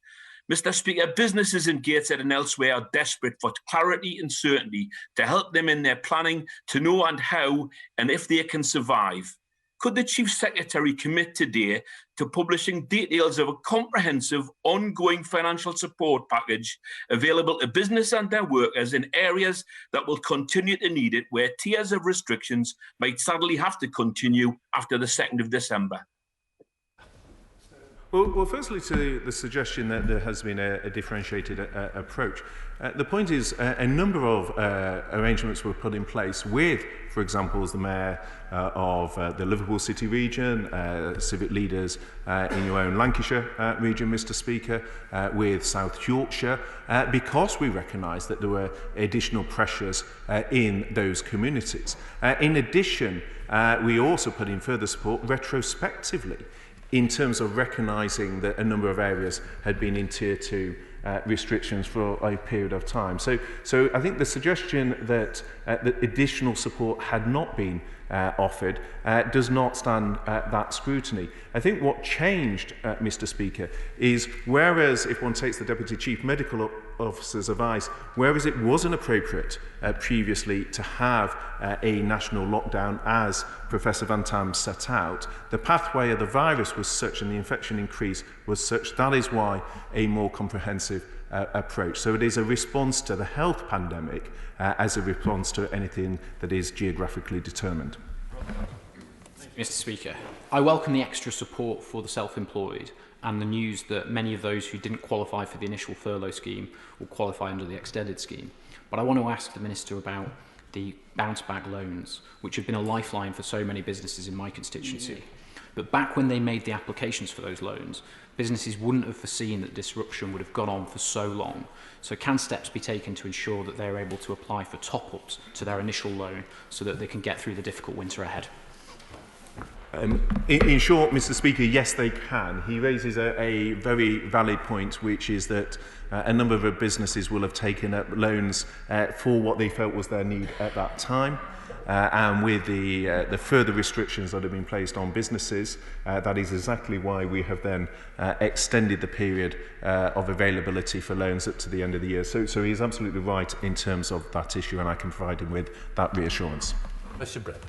Mr. Speaker, businesses in Gateshead and elsewhere are desperate for clarity and certainty to help them in their planning to know and how and if they can survive. Could the Chief Secretary commit today to publishing details of a comprehensive, ongoing financial support package available to business and their workers in areas that will continue to need it, where tiers of restrictions might sadly have to continue after the 2nd of December?
Well, firstly, to the suggestion that there has been a differentiated approach. The point is a number of arrangements were put in place with, for example, as the Mayor of the Liverpool City region, civic leaders in your own Lancashire region, Mr. Speaker, with South Yorkshire, because we recognised that there were additional pressures in those communities. In addition, we also put in further support retrospectively in terms of recognising that a number of areas had been in Tier 2 restrictions for a period of time. So I think the suggestion that additional support had not been offered does not stand that scrutiny. I think what changed, Mr. Speaker, is whereas if one takes the Deputy Chief Medical Officer's advice, whereas it wasn't appropriate previously to have a national lockdown as Professor Van Tam set out, the pathway of the virus was such and the infection increase was such, that is why a more comprehensive approach. So it is a response to the health pandemic as a response to anything that is geographically determined.
Mr. Speaker, I welcome the extra support for the self-employed and the news that many of those who didn't qualify for the initial furlough scheme will qualify under the extended scheme. But I want to ask the Minister about the bounce-back loans, which have been a lifeline for so many businesses in my constituency. But back when they made the applications for those loans, businesses wouldn't have foreseen that disruption would have gone on for so long. So can steps be taken to ensure that they're able to apply for top-ups to their initial loan so that they can get through the difficult winter ahead?
In short, Mr. Speaker, yes, they can. He raises a very valid point, which is that a number of businesses will have taken up loans for what they felt was their need at that time. And with the further restrictions that have been placed on businesses, that is exactly why we have then extended the period of availability for loans up to the end of the year. So he is absolutely right in terms of that issue, and I can provide him with that reassurance.
Mr. Brett.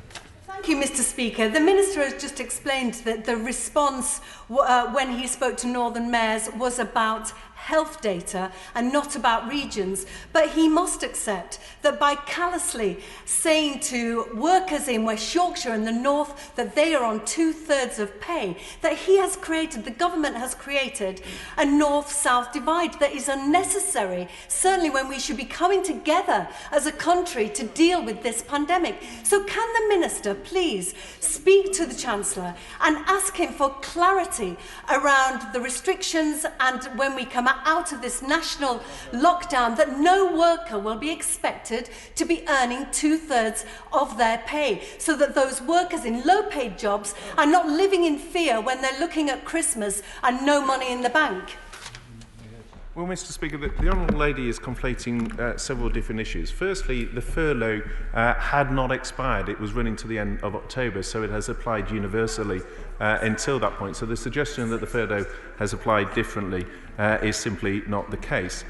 Thank you, Mr. Speaker. The Minister has just explained that the response when he spoke to Northern mayors was about health data and not about regions. But he must accept that by callously saying to workers in West Yorkshire and the North that they are on 2/3 of pay, that he has created, the government has created, a North-South divide that is unnecessary, certainly when we should be coming together as a country to deal with this pandemic. So can the Minister please speak to the Chancellor and ask him for clarity around the restrictions, and when we come out of this national lockdown, that no worker will be expected to be earning 2/3 of their pay, so that those workers in low-paid jobs are not living in fear when they're looking at Christmas and no money in the bank.
Well, Mr. Speaker, the Honourable Lady is conflating several different issues. Firstly, the furlough had not expired. It was running to the end of October, so it has applied universally until that point. So the suggestion that the furlough has applied differently is simply not the case.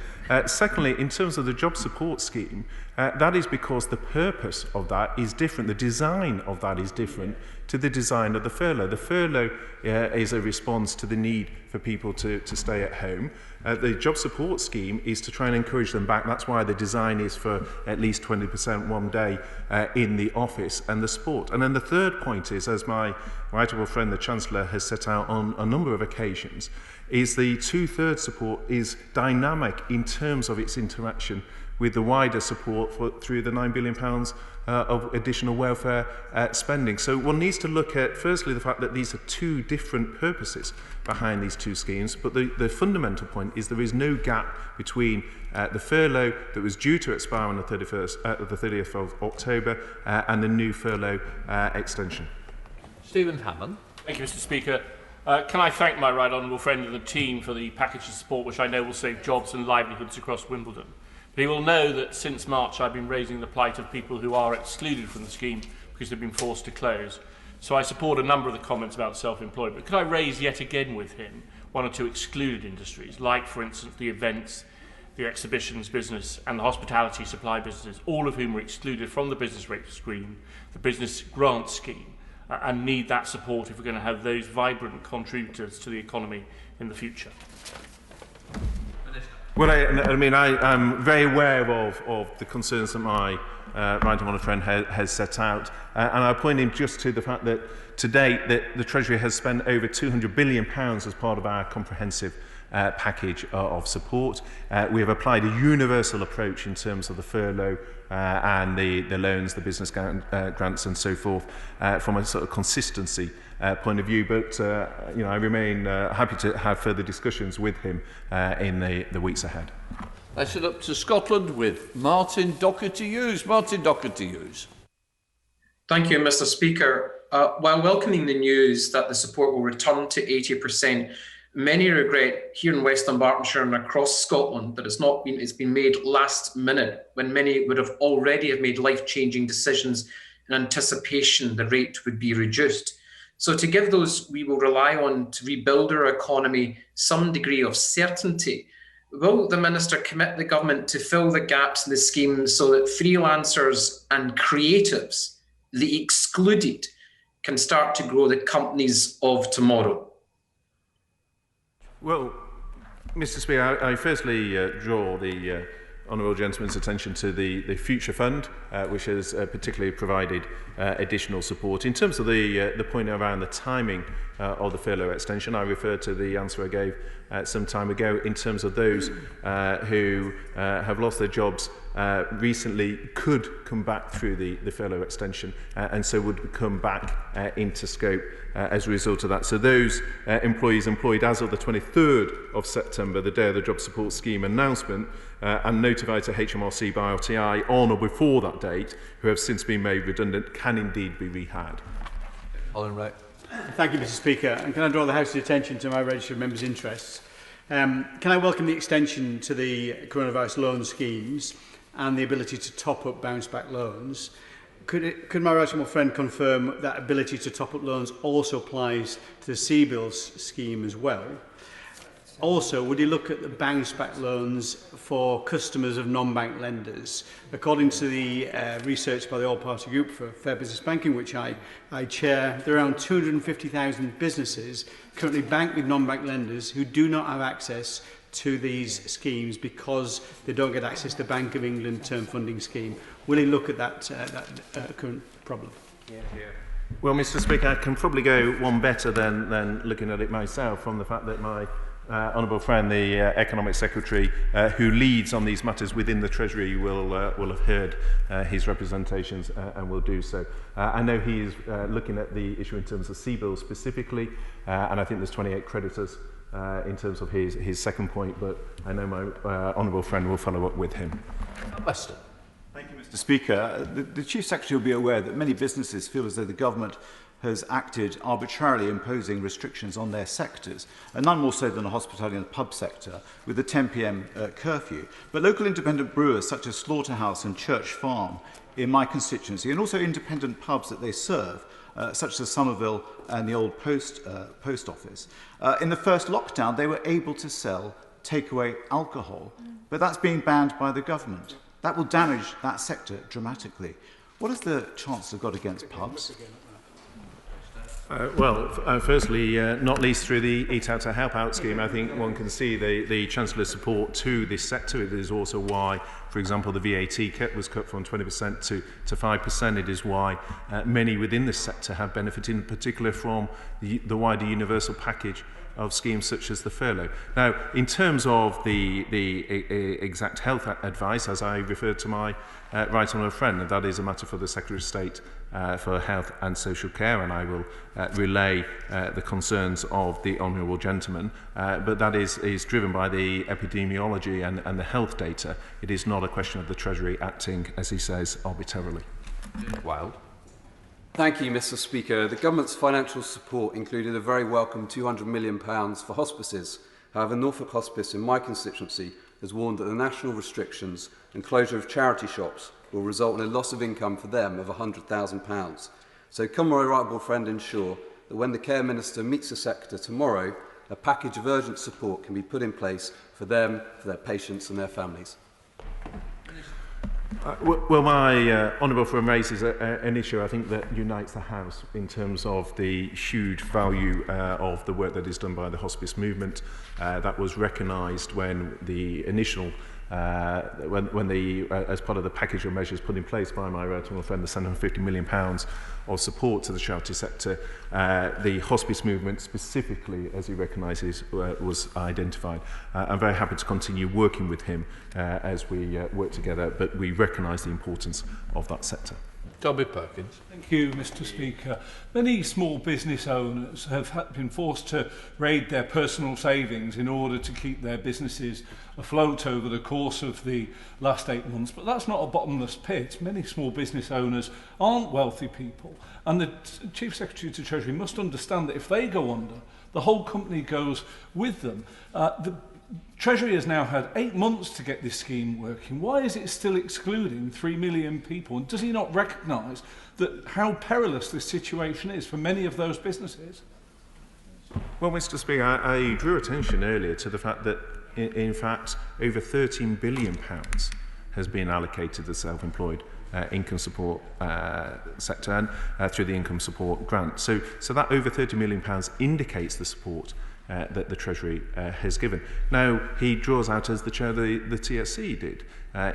Secondly, in terms of the job support scheme, that is because the purpose of that is different. The design of that is different to the design of the furlough. The furlough is a response to the need for people to stay at home. The job support scheme is to try and encourage them back. That's why the design is for at least 20% one day in the office and the sport. And then the third point is, as my right honourable friend the Chancellor has set out on a number of occasions, is the 2/3 support is dynamic in terms of its interaction with the wider support through the £9 billion of additional welfare spending. So one needs to look at, firstly, the fact that these are two different purposes behind these two schemes, but the fundamental point is there is no gap between the furlough that was due to expire on the 30th of October and the new furlough extension.
Stephen Hammond.
Thank you, Mr. Speaker. Can I thank my right honourable friend and the team for the package of support, which I know will save jobs and livelihoods across Wimbledon. But he will know that since March I've been raising the plight of people who are excluded from the scheme because they've been forced to close. So I support a number of the comments about self-employed, but could I raise yet again with him one or two excluded industries, like, for instance, the events, the exhibitions business and the hospitality supply businesses, all of whom are excluded from the business rate scheme, the business grant scheme, and need that support if we're going to have those vibrant contributors to the economy in the future.
Well, I'm very aware of the concerns that my right honourable friend has set out, and I point him just to the fact that to date that the Treasury has spent over £200 billion as part of our comprehensive package of support. We have applied a universal approach in terms of the furlough and the loans, the business grants and so forth from a sort of consistency point of view, but I remain happy to have further discussions with him in the weeks ahead.
Let's head up to Scotland with Martin Docherty-Hughes. Martin Docherty-Hughes.
Thank you, Mr. Speaker. While welcoming the news that the support will return to 80%, many regret here in West Dunbartonshire and across Scotland that it's been made last minute, when many would have already made life-changing decisions in anticipation the rate would be reduced. So to give those we will rely on to rebuild our economy some degree of certainty, will the Minister commit the government to fill the gaps in the scheme so that freelancers and creatives, the excluded, can start to grow the companies of tomorrow?
Well, Mr. Speaker, I firstly draw the Honourable Gentleman's attention to the Future Fund, which has particularly provided additional support. In terms of the point around the timing of the furlough extension, I refer to the answer I gave some time ago in terms of those who have lost their jobs recently could come back through the furlough extension and so would come back into scope as a result of that. So those employees employed as of the 23rd of September, the day of the Job Support Scheme announcement, and notified to HMRC by RTI on or before that date, who have since been made redundant, can indeed be rehired.
Colin Wright.
Thank you, Mr. Speaker. And can I draw the House's attention to my registered members' interests? Can I welcome the extension to the coronavirus loan schemes and the ability to top up bounce back loans? Could my right honourable friend confirm that ability to top up loans also applies to the CBILS scheme as well? Also, would you look at the bounce back loans for customers of non-bank lenders? According to the research by the All-Party Group for Fair Business Banking, which I chair, there are around 250,000 businesses currently banked with non-bank lenders who do not have access to these schemes because they don't get access to Bank of England Term Funding Scheme. Will he look at that current problem?
Well, Mr. Speaker, I can probably go one better than looking at it myself, from the fact that my honourable friend, the Economic Secretary, who leads on these matters within the Treasury, will have heard his representations and will do so. I know he is looking at the issue in terms of CBILS specifically, and I think there's 28 creditors in terms of his second point, but I know my honourable friend will follow up with him.
Weston.
Thank you, Mr. Speaker. The Chief Secretary will be aware that many businesses feel as though the government has acted arbitrarily, imposing restrictions on their sectors, and none more so than the hospitality and the pub sector, with the 10 p.m. curfew. But local independent brewers such as Slaughterhouse and Church Farm in my constituency, and also independent pubs that they serve, such as Somerville and the old post office, in the first lockdown they were able to sell takeaway alcohol, but that's being banned by the government. That will damage that sector dramatically. What has the Chancellor got against pubs?
Firstly, not least through the Eat Out to Help Out scheme, I think one can see the Chancellor's support to this sector. It is also why, for example, the VAT cut was cut from 20% to 5%. It is why many within this sector have benefited, in particular, from the wider universal package of schemes such as the furlough. Now, in terms of the exact health advice, as I referred to my right honourable friend, that is a matter for the Secretary of State for Health and Social Care, and I will relay the concerns of the honourable gentleman, but that is driven by the epidemiology and the health data. It is not a question of the Treasury acting, as he says, arbitrarily.
Wild.
Thank you, Mr. Speaker. The government's financial support included a very welcome £200 million for hospices. However, Norfolk Hospice in my constituency has warned that the national restrictions and closure of charity shops will result in a loss of income for them of £100,000. So can my right honourable friend ensure that when the Care Minister meets the sector tomorrow, a package of urgent support can be put in place for them, for their patients and their families?
Well, my honourable friend raises an issue, I think, that unites the House in terms of the huge value of the work that is done by the hospice movement. That was recognised when the initial as part of the package of measures put in place by my right honourable friend, the £750 million of support to the charity sector, the hospice movement specifically, as he recognises, was identified. I'm very happy to continue working with him as we work together, but we recognise the importance of that sector.
Toby Perkins.
Thank you, Mr. Speaker. Many small business owners have been forced to raid their personal savings in order to keep their businesses afloat over the course of the last 8 months. But that's not a bottomless pit. Many small business owners aren't wealthy people. And the Chief Secretary to Treasury must understand that if they go under, the whole company goes with them. The Treasury has now had 8 months to get this scheme working. Why is it still excluding 3 million people? And does he not recognise that how perilous this situation is for many of those businesses?
Well, Mr. Speaker, I drew attention earlier to the fact that, in fact, over £13 billion has been allocated to the self-employed income support sector and through the income support grant. So that over £30 million indicates the support that the Treasury has given. Now, he draws out, as the chair of the TSC did,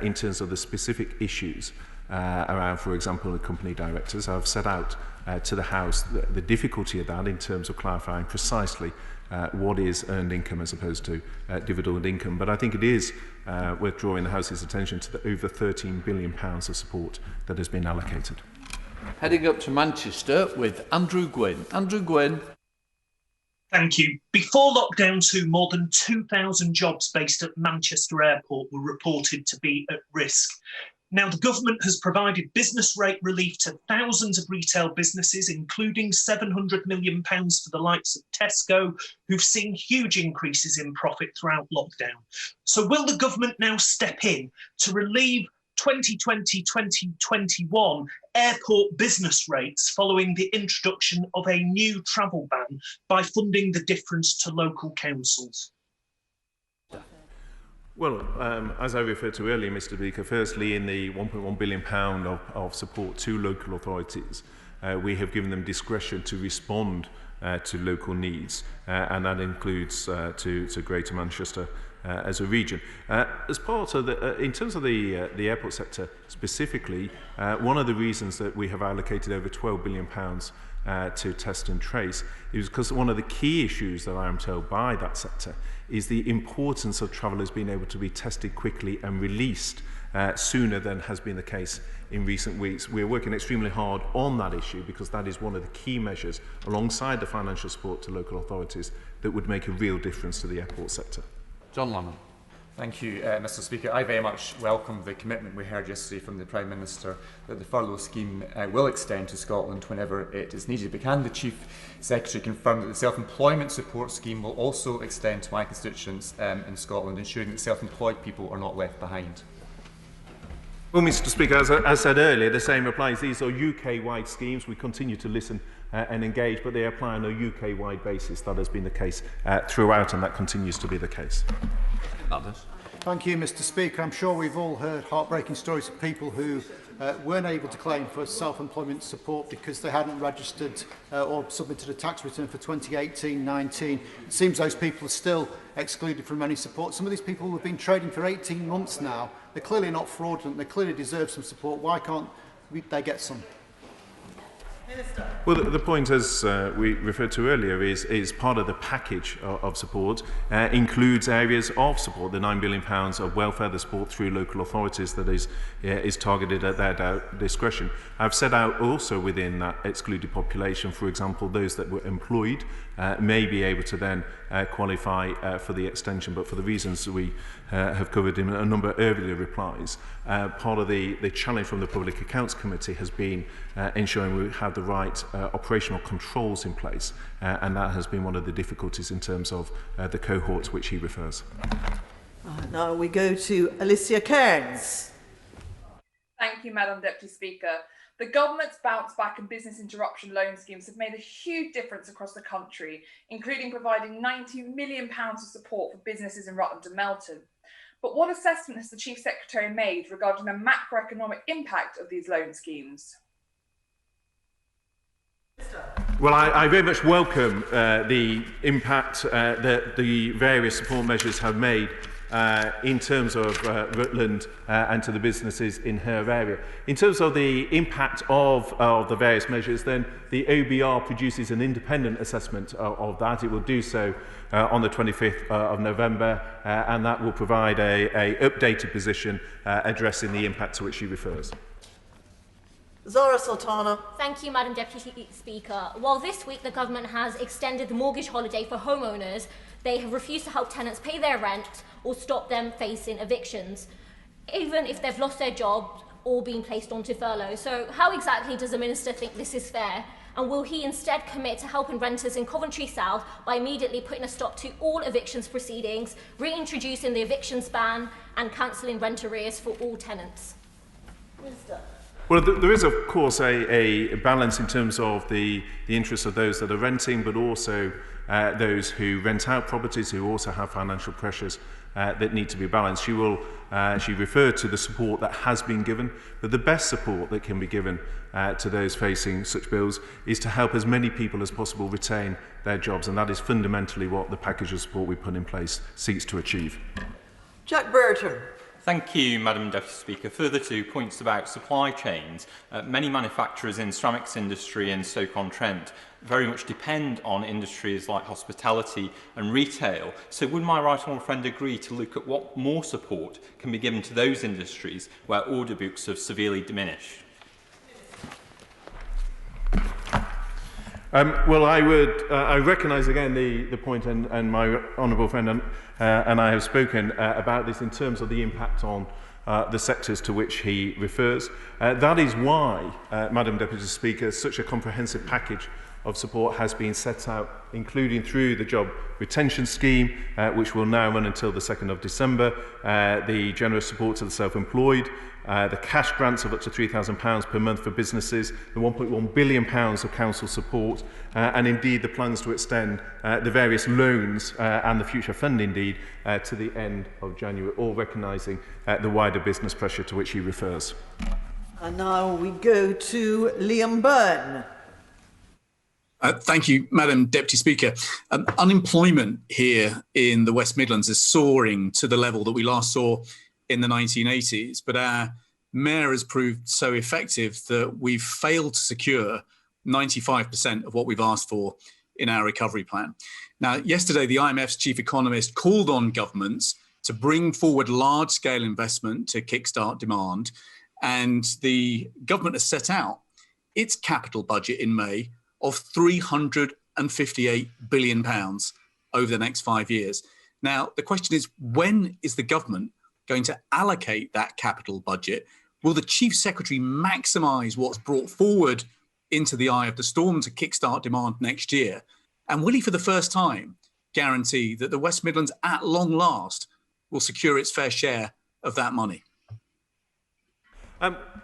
in terms of the specific issues around, for example, the company directors. I've set out to the House the difficulty of that in terms of clarifying precisely what is earned income as opposed to dividend income. But I think it is worth drawing the House's attention to the over £13 billion of support that has been allocated.
Heading up to Manchester with Andrew Gwynn. Andrew Gwynn.
Thank you. Before lockdown 2, more than 2,000 jobs based at Manchester Airport were reported to be at risk. Now, the government has provided business rate relief to thousands of retail businesses, including £700 million for the likes of Tesco, who've seen huge increases in profit throughout lockdown. So will the government now step in to relieve 2020-2021 airport business rates following the introduction of a new travel ban by funding the difference to local councils?
Well, as I referred to earlier, Mr. Speaker, firstly, in the £1.1 billion of support to local authorities, we have given them discretion to respond to local needs, and that includes to Greater Manchester as a region. As part of in terms of the airport sector specifically, one of the reasons that we have allocated over £12 billion to test and trace is because one of the key issues that I am told by that sector is the importance of travellers being able to be tested quickly and released sooner than has been the case in recent weeks. We're working extremely hard on that issue because that is one of the key measures alongside the financial support to local authorities that would make a real difference to the airport sector.
John Lamont.
Thank you, Mr. Speaker. I very much welcome the commitment we heard yesterday from the Prime Minister that the furlough scheme will extend to Scotland whenever it is needed. But can the Chief Secretary confirm that the self-employment support scheme will also extend to my constituents in Scotland, ensuring that self-employed people are not left behind?
Well, Mr. Speaker, as I said earlier, the same applies. These are UK-wide schemes. We continue to listen and engage, but they apply on a UK-wide basis. That has been the case throughout, and that continues to be the case.
Thank you, Mr. Speaker. I'm sure we've all heard heartbreaking stories of people who weren't able to claim for self-employment support because they hadn't registered or submitted a tax return for 2018-19. It seems those people are still excluded from any support. Some of these people have been trading for 18 months now. They're clearly not fraudulent. They clearly deserve some support. Why can't they get some?
Well, the point, as we referred to earlier, is part of the package of support includes areas of support. The £9 billion of welfare, the support through local authorities that is targeted at their discretion. I've set out also within that excluded population, for example, those that were employed may be able to then qualify for the extension, but for the reasons we have covered in a number of earlier replies, part of the challenge from the Public Accounts Committee has been ensuring we have the right operational controls in place, and that has been one of the difficulties in terms of the cohorts which he refers.
Now we go to Alicia Cairns.
Thank you, Madam Deputy Speaker. The government's bounce back and business interruption loan schemes have made a huge difference across the country, including providing £90 million of support for businesses in Rutland and Melton. But what assessment has the Chief Secretary made regarding the macroeconomic impact of these loan schemes?
Well, I very much welcome the impact that the various support measures have made in terms of Rutland and to the businesses in her area. In terms of the impact of the various measures, then the OBR produces an independent assessment of that. It will do so on the 25th of November, and that will provide a updated position addressing the impact to which she refers.
Zara Sultana.
Thank you, Madam Deputy Speaker. While this week the government has extended the mortgage holiday for homeowners, they have refused to help tenants pay their rent or stop them facing evictions, even if they've lost their job or been placed onto furlough. So how exactly does the Minister think this is fair? And will he instead commit to helping renters in Coventry South by immediately putting a stop to all evictions proceedings, reintroducing the evictions ban and cancelling rent arrears for all tenants?
Minister.
Well, there is, of course, a balance in terms of the interests of those that are renting, but also those who rent out properties, who also have financial pressures that need to be balanced. She referred to the support that has been given, but the best support that can be given to those facing such bills is to help as many people as possible retain their jobs, and that is fundamentally what the package of support we put in place seeks to achieve.
Jack Burton.
Thank you, Madam Deputy Speaker. Further to points about supply chains, many manufacturers in ceramics industry and Stoke-on-Trent very much depend on industries like hospitality and retail. So would my right honourable friend agree to look at what more support can be given to those industries where order books have severely diminished?
Well, I recognise again the point, and my honourable friend and I have spoken about this in terms of the impact on the sectors to which he refers. That is why, Madam Deputy Speaker, such a comprehensive package of support has been set out, including through the Job Retention Scheme, which will now run until the 2nd of December, the generous support to the self-employed, the cash grants of up to £3,000 per month for businesses, the £1.1 billion of council support, and indeed the plans to extend the various loans and the future fund indeed to the end of January, all recognising the wider business pressure to which he refers.
And now we go to Liam Byrne.
Thank you, Madam Deputy Speaker. Unemployment here in the West Midlands is soaring to the level that we last saw in the 1980s, but our mayor has proved so effective that we've failed to secure 95% of what we've asked for in our recovery plan. Now, yesterday, the IMF's chief economist called on governments to bring forward large-scale investment to kickstart demand, and the government has set out its capital budget in May of £358 billion over the next 5 years. Now, the question is, when is the government going to allocate that capital budget? Will the Chief Secretary maximise what's brought forward into the eye of the storm to kickstart demand next year? And will he, for the first time, guarantee that the West Midlands, at long last, will secure its fair share of that money?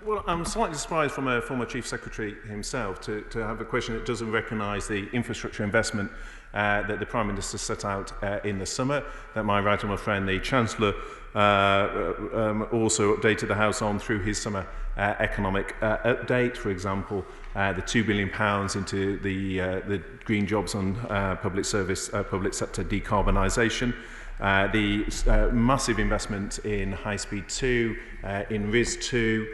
Well, I'm slightly surprised from a former Chief Secretary himself to have a question that doesn't recognise the infrastructure investment that the Prime Minister set out in the summer, that my right honourable friend, the Chancellor, also updated the House on through his summer economic update. For example, the £2 billion into the green jobs on public sector decarbonisation. The massive investment in High-Speed 2, in RIS 2,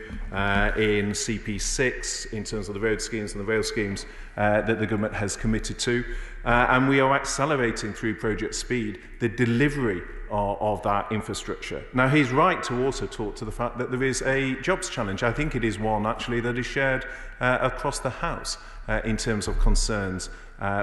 in CP6, in terms of the road schemes and the rail schemes that the government has committed to. And we are accelerating through Project Speed the delivery of that infrastructure. Now, he's right to also talk to the fact that there is a jobs challenge. I think it is one, actually, that is shared across the House in terms of concerns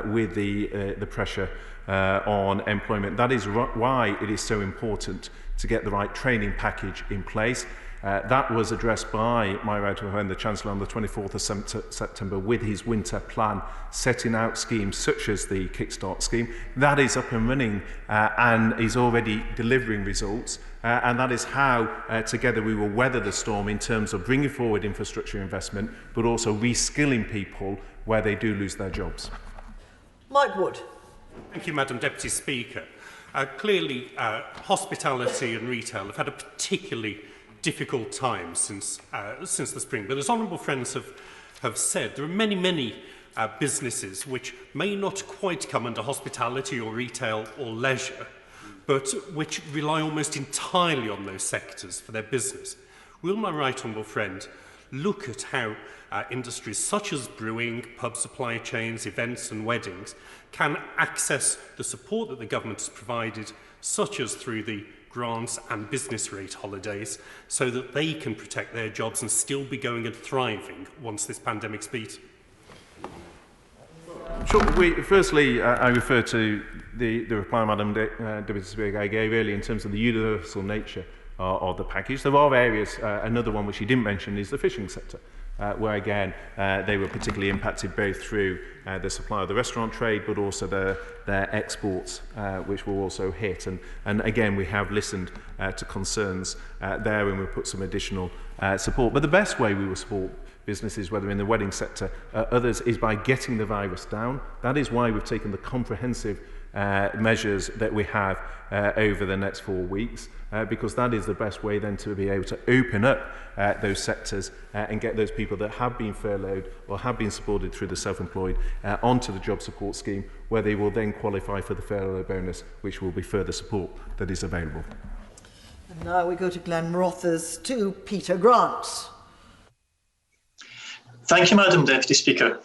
with the pressure on employment. That is why it is so important to get the right training package in place. That was addressed by my right honourable friend, the Chancellor, on the 24th of September with his winter plan, setting out schemes such as the Kickstart scheme. That is up and running and is already delivering results. And that is how, together, we will weather the storm in terms of bringing forward infrastructure investment, but also reskilling people where they do lose their jobs.
Mike Wood.
Thank you, Madam Deputy Speaker. Clearly, hospitality and retail have had a particularly difficult time since the spring. But as honourable friends have said, there are many businesses which may not quite come under hospitality or retail or leisure, but which rely almost entirely on those sectors for their business. Will my right honourable friend look at how industries such as brewing, pub supply chains, events and weddings can access the support that the government has provided, such as through the grants and business rate holidays, so that they can protect their jobs and still be going and thriving once this pandemic's beat?
Sure. Firstly, I refer to the reply Madam Deputy Speaker I gave earlier in terms of the universal nature of the package. There are areas, another one which he didn't mention is the fishing sector, where again they were particularly impacted both through the supply of the restaurant trade, but also their exports, which were also hit. And again, we have listened to concerns there, and we've put some additional support. But the best way we will support businesses, whether in the wedding sector, others, is by getting the virus down. That is why we've taken the comprehensive measures that we have over the next 4 weeks, because that is the best way then to be able to open up those sectors and get those people that have been furloughed or have been supported through the self-employed onto the job support scheme, where they will then qualify for the furlough bonus, which will be further support that is available.
And now we go to Glenrothes to Peter Grant.
Thank you, Madam Deputy Speaker.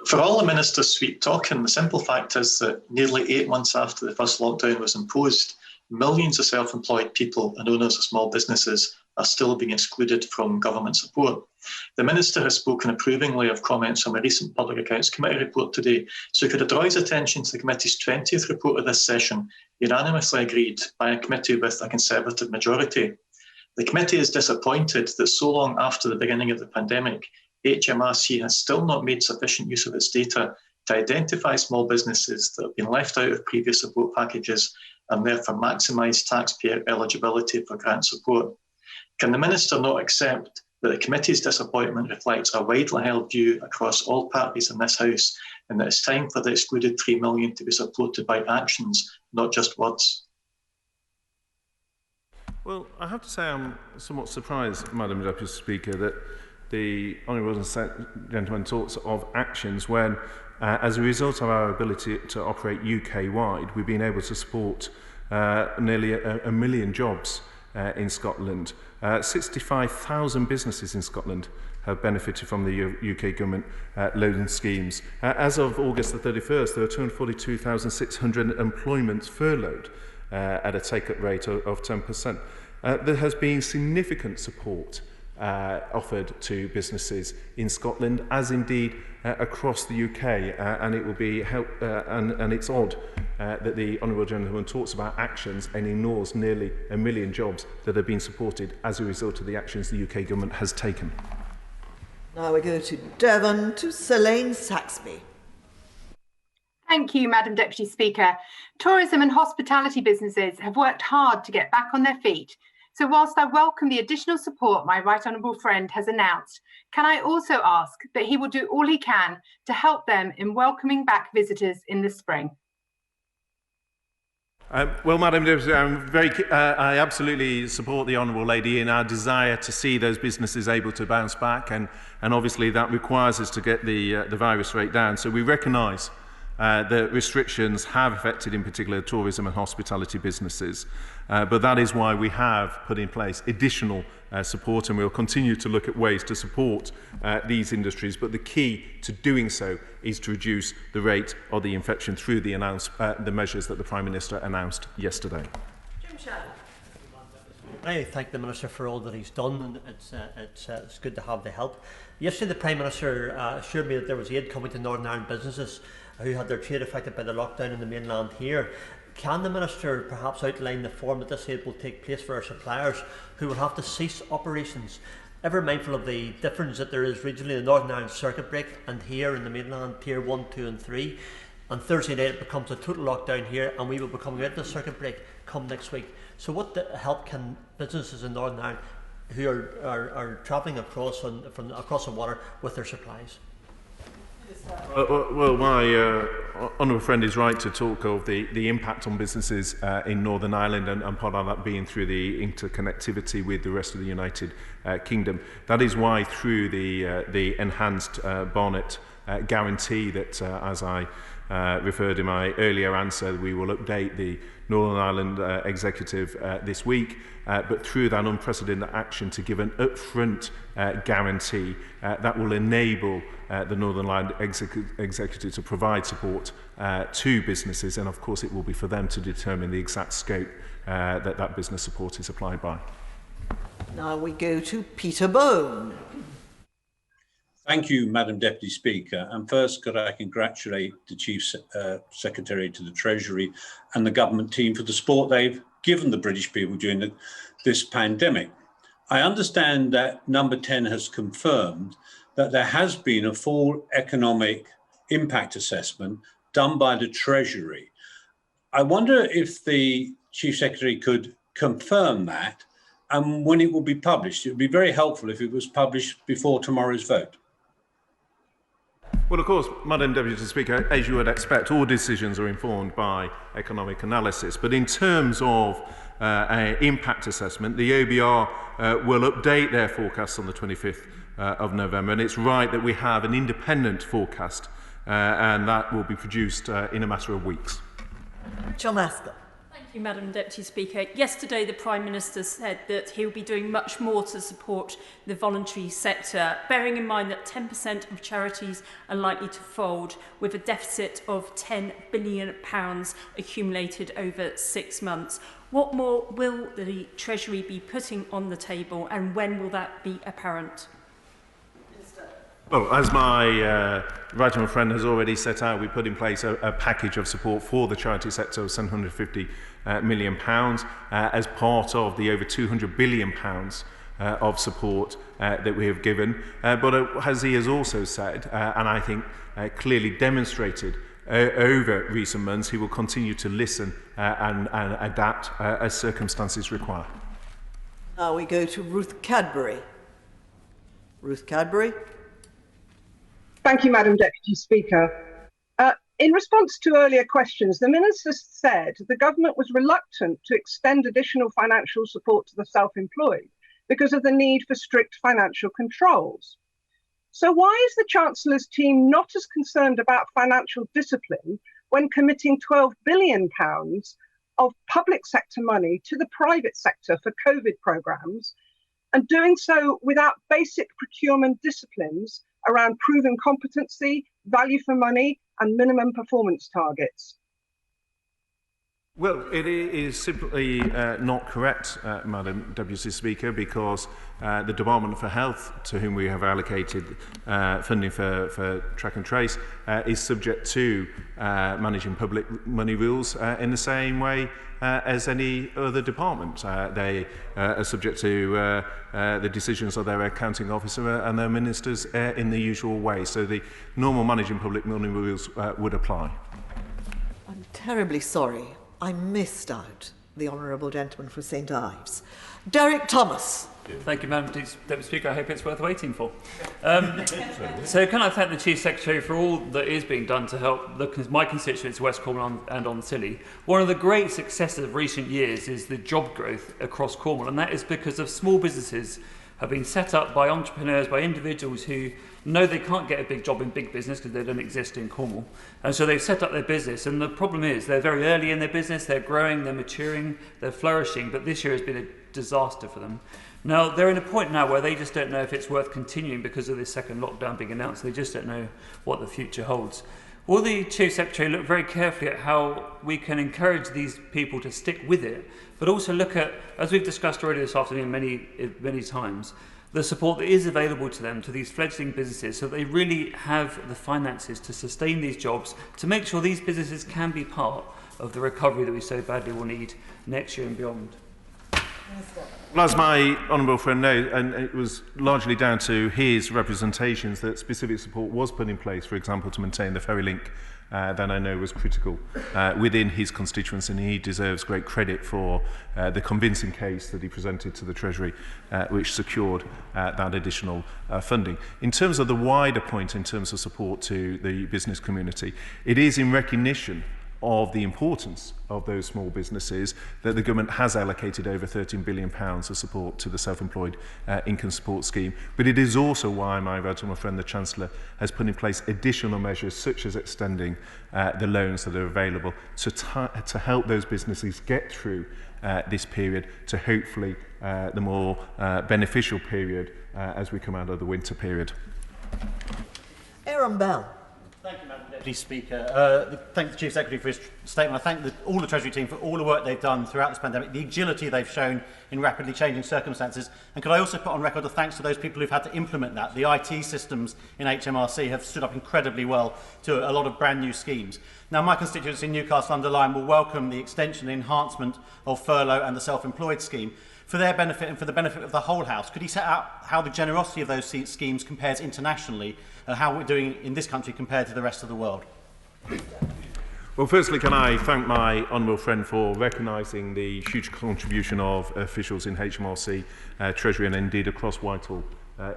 For all the Minister's sweet talking, the simple fact is that nearly 8 months after the first lockdown was imposed, millions of self-employed people and owners of small businesses are still being excluded from government support. The Minister has spoken approvingly of comments from a recent Public Accounts Committee report today, so could I draw his attention to the committee's 20th report of this session, unanimously agreed by a committee with a Conservative majority. The committee is disappointed that so long after the beginning of the pandemic, HMRC has still not made sufficient use of its data to identify small businesses that have been left out of previous support packages and therefore maximise taxpayer eligibility for grant support. Can the Minister not accept that the committee's disappointment reflects a widely held view across all parties in this House, and that it's time for the excluded $3 million to be supported by actions, not just words?
Well, I have to say I'm somewhat surprised, Madam Deputy Speaker, that the Honourable Gentleman talks of actions when, as a result of our ability to operate UK-wide, we've been able to support nearly a million jobs in Scotland. 65,000 businesses in Scotland have benefited from the UK government loan schemes. As of August the 31st, there were 242,600 employments furloughed at a take-up rate of 10%. There has been significant support offered to businesses in Scotland, as indeed across the UK, and it will be and it's odd that the Honourable Gentleman talks about actions and ignores nearly a million jobs that have been supported as a result of the actions the UK government has taken.
Now we go to Devon to Selene Saxby.
Thank you, Madam Deputy Speaker. Tourism and hospitality businesses have worked hard to get back on their feet. So whilst I welcome the additional support my right honourable friend has announced, can I also ask that he will do all he can to help them in welcoming back visitors in the spring?
Well, Madam Deputy, I absolutely support the Honourable Lady in our desire to see those businesses able to bounce back, and obviously that requires us to get the virus rate down. So we recognise the restrictions have affected in particular tourism and hospitality businesses, but that is why we have put in place additional support, and we'll continue to look at ways to support these industries. But the key to doing so is to reduce the rate of the infection through the measures that the Prime Minister announced yesterday.
I thank the Minister for all that he's done, and it's good to have the help. Yesterday the Prime Minister assured me that there was aid coming to Northern Ireland businesses who had their trade affected by the lockdown in the mainland here. Can the Minister perhaps outline the form that this aid will take place for our suppliers who will have to cease operations, ever mindful of the difference that there is regionally in the Northern Ireland circuit break and here in the mainland tier 1, 2 and 3. On Thursday night it becomes a total lockdown here, and we will be coming out of the circuit break come next week. So what help can businesses in Northern Ireland who are travelling across the water with their supplies?
Well, my honourable friend is right to talk of the impact on businesses in Northern Ireland, and part of that being through the interconnectivity with the rest of the United Kingdom. That is why through the enhanced Barnet guarantee that, as I referred in my earlier answer, we will update the Northern Ireland Executive this week, but through that unprecedented action to give an upfront guarantee that will enable the Northern Ireland Executive to provide support to businesses, and of course it will be for them to determine the exact scope that business support is applied by.
Now we go to Peter Bone.
Thank you, Madam Deputy Speaker. And first, could I congratulate the Chief Secretary to the Treasury and the government team for the support they've given the British people during this pandemic. I understand that Number 10 has confirmed that there has been a full economic impact assessment done by the Treasury. I wonder if the Chief Secretary could confirm that and when it will be published. It would be very helpful if it was published before tomorrow's vote.
Well, of course, Madam Deputy Speaker, as you would expect, all decisions are informed by economic analysis. But in terms of an impact assessment, the OBR will update their forecasts on the 25th of November. And it's right that we have an independent forecast, and that will be produced in a matter of weeks.
John Asper.
Thank you, Madam Deputy Speaker. Yesterday, the Prime Minister said that he will be doing much more to support the voluntary sector, bearing in mind that 10% of charities are likely to fold, with a deficit of £10 billion accumulated over 6 months. What more will the Treasury be putting on the table, and when will that be apparent?
Well, as my right honourable friend has already set out, we put in place a package of support for the charity sector of £750 million as part of the over £200 billion of support that we have given. But as he has also said, and I think clearly demonstrated over recent months, he will continue to listen and adapt as circumstances require.
Now we go to Ruth Cadbury. Ruth Cadbury.
Thank you, Madam Deputy Speaker. In response to earlier questions, the Minister said the government was reluctant to extend additional financial support to the self-employed because of the need for strict financial controls. So why is the Chancellor's team not as concerned about financial discipline when committing £12 billion of public sector money to the private sector for COVID programmes, and doing so without basic procurement disciplines around proven competency, value for money, and minimum performance targets?
Well, it is simply not correct, Madam Deputy Speaker, because the Department for Health, to whom we have allocated funding for track and trace, is subject to managing public money rules in the same way as any other department. They are subject to the decisions of their accounting officer and their ministers in the usual way. So the normal managing public money rules would apply.
I'm terribly sorry. I missed out the Honourable Gentleman from St Ives. Derek Thomas.
Thank you, Madam Deputy Speaker. I hope it's worth waiting for. So can I thank the Chief Secretary for all that is being done to help my constituents, West Cornwall and on Scilly. One of the great successes of recent years is the job growth across Cornwall, and that is because of small businesses have been set up by entrepreneurs, by individuals who know they can't get a big job in big business because they don't exist in Cornwall. And so they've set up their business. And the problem is they're very early in their business, they're growing, they're maturing, they're flourishing, but this year has been a disaster for them. Now, they're in a point now where they just don't know if it's worth continuing because of this second lockdown being announced. They just don't know what the future holds. Will the Chief Secretary look very carefully at how we can encourage these people to stick with it, but also look at, as we've discussed already this afternoon many times, the support that is available to them, to these fledgling businesses, so that they really have the finances to sustain these jobs, to make sure these businesses can be part of the recovery that we so badly will need next year and beyond.
Well, as my honourable friend knows, and it was largely down to his representations that specific support was put in place, for example, to maintain the ferry link, that I know was critical within his constituents, and he deserves great credit for the convincing case that he presented to the Treasury, which secured that additional funding. In terms of the wider point, in terms of support to the business community, it is in recognition of the importance of those small businesses that the government has allocated over £13 billion of support to the self-employed income support scheme. But it is also why my right honourable friend, the Chancellor, has put in place additional measures such as extending the loans that are available to help those businesses get through this period to hopefully the more beneficial period as we come out of the winter period.
Aaron Bell.
Thank you, Madam Deputy Speaker. Thank the Chief Secretary for his statement. I thank all the Treasury team for all the work they've done throughout this pandemic, the agility they've shown in rapidly changing circumstances. And could I also put on record a thanks to those people who've had to implement that. The IT systems in HMRC have stood up incredibly well to a lot of brand new schemes. Now, my constituents in Newcastle-under-Lyme will welcome the extension and enhancement of Furlough and the self-employed scheme. For their benefit and for the benefit of the whole House, could he set out how the generosity of those schemes compares internationally and how we're doing in this country compared to the rest of the world?
Well, firstly, can I thank my honourable friend for recognising the huge contribution of officials in HMRC, Treasury and indeed across Whitehall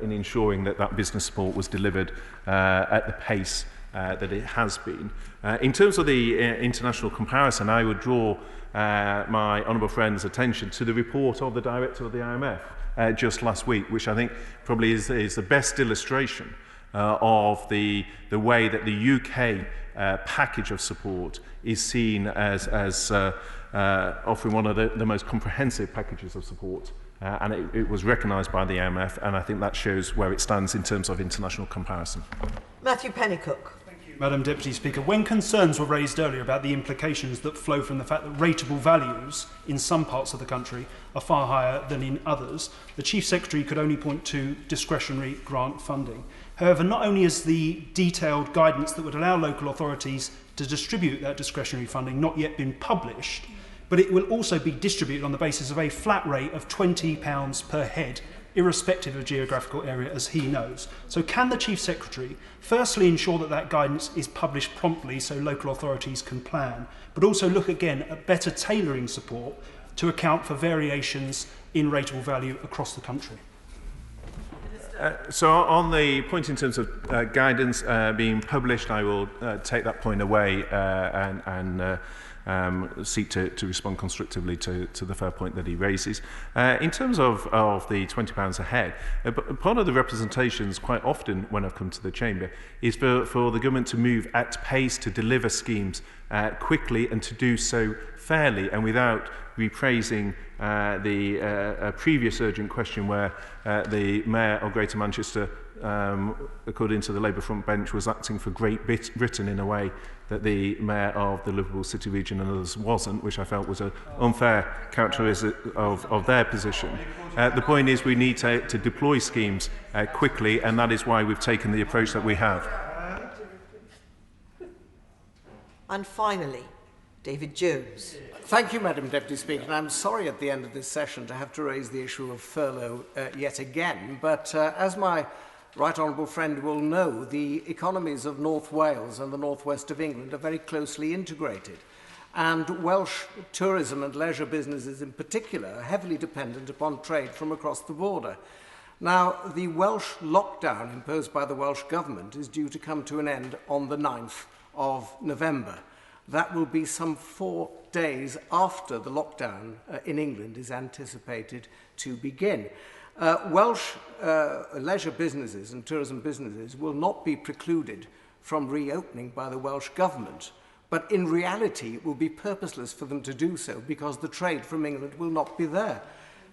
in ensuring that that business support was delivered at the pace that it has been. In terms of the international comparison, I would draw my honourable friend's attention to the report of the Director of the IMF just last week, which I think probably is the best illustration of the way that the UK package of support is seen as offering one of the most comprehensive packages of support. And it was recognised by the IMF, and I think that shows where it stands in terms of international comparison.
Matthew Pennycook.
Madam Deputy Speaker, when concerns were raised earlier about the implications that flow from the fact that rateable values in some parts of the country are far higher than in others, the Chief Secretary could only point to discretionary grant funding. However, not only is the detailed guidance that would allow local authorities to distribute that discretionary funding not yet been published, but it will also be distributed on the basis of a flat rate of £20 per head, irrespective of geographical area, as he knows. So can the Chief Secretary firstly ensure that that guidance is published promptly so local authorities can plan, but also look again at better tailoring support to account for variations in rateable value across the country?
So on the point in terms of guidance being published, I will take that point away and seek to respond constructively to the fair point that he raises. In terms of the £20 a head, part of the representations quite often when I've come to the Chamber is for the government to move at pace to deliver schemes quickly and to do so fairly and without repraising the previous urgent question where the Mayor of Greater Manchester, according to the Labour front bench, was acting for Great Britain in a way that the Mayor of the Liverpool City region and others wasn't, which I felt was an unfair characteristic of their position. The point is we need to deploy schemes quickly, and that is why we've taken the approach that we have.
And finally, David Jones.
Thank you, Madam Deputy Speaker. And I'm sorry at the end of this session to have to raise the issue of furlough yet again, but as my right honourable friend will know, the economies of North Wales and the northwest of England are very closely integrated. And Welsh tourism and leisure businesses in particular are heavily dependent upon trade from across the border. Now, the Welsh lockdown imposed by the Welsh Government is due to come to an end on the 9th of November. That will be some 4 days after the lockdown in England is anticipated to begin. Welsh leisure businesses and tourism businesses will not be precluded from reopening by the Welsh Government, but in reality it will be purposeless for them to do so because the trade from England will not be there.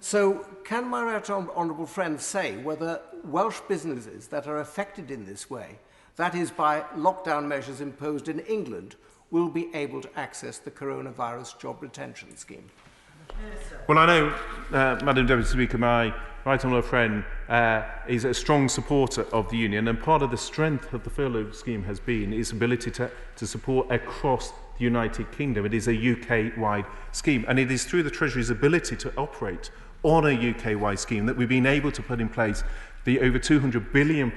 So can my right honourable friend say whether Welsh businesses that are affected in this way, that is by lockdown measures imposed in England, will be able to access the coronavirus job retention scheme?
Well, I know, Madam Deputy Speaker, my right honourable friend is a strong supporter of the Union, and part of the strength of the furlough scheme has been its ability to support across the United Kingdom. It is a UK-wide scheme, and it is through the Treasury's ability to operate on a UK-wide scheme that we've been able to put in place the over £200 billion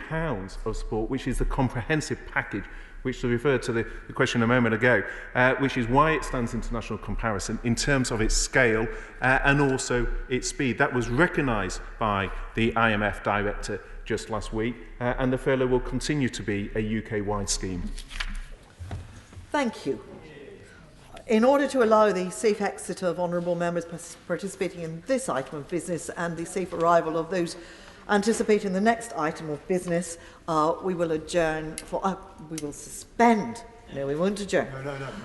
of support, which is the comprehensive package which to refer to the question a moment ago, which is why it stands international comparison in terms of its scale and also its speed. That was recognised by the IMF director just last week, and the furlough will continue to be a UK-wide scheme.
Thank you. In order to allow the safe exit of honourable members participating in this item of business and the safe arrival of those anticipating the next item of business, we will adjourn for. We will suspend. No, we won't adjourn.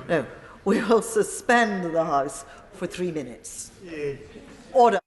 No, we will suspend the House for 3 minutes. Order.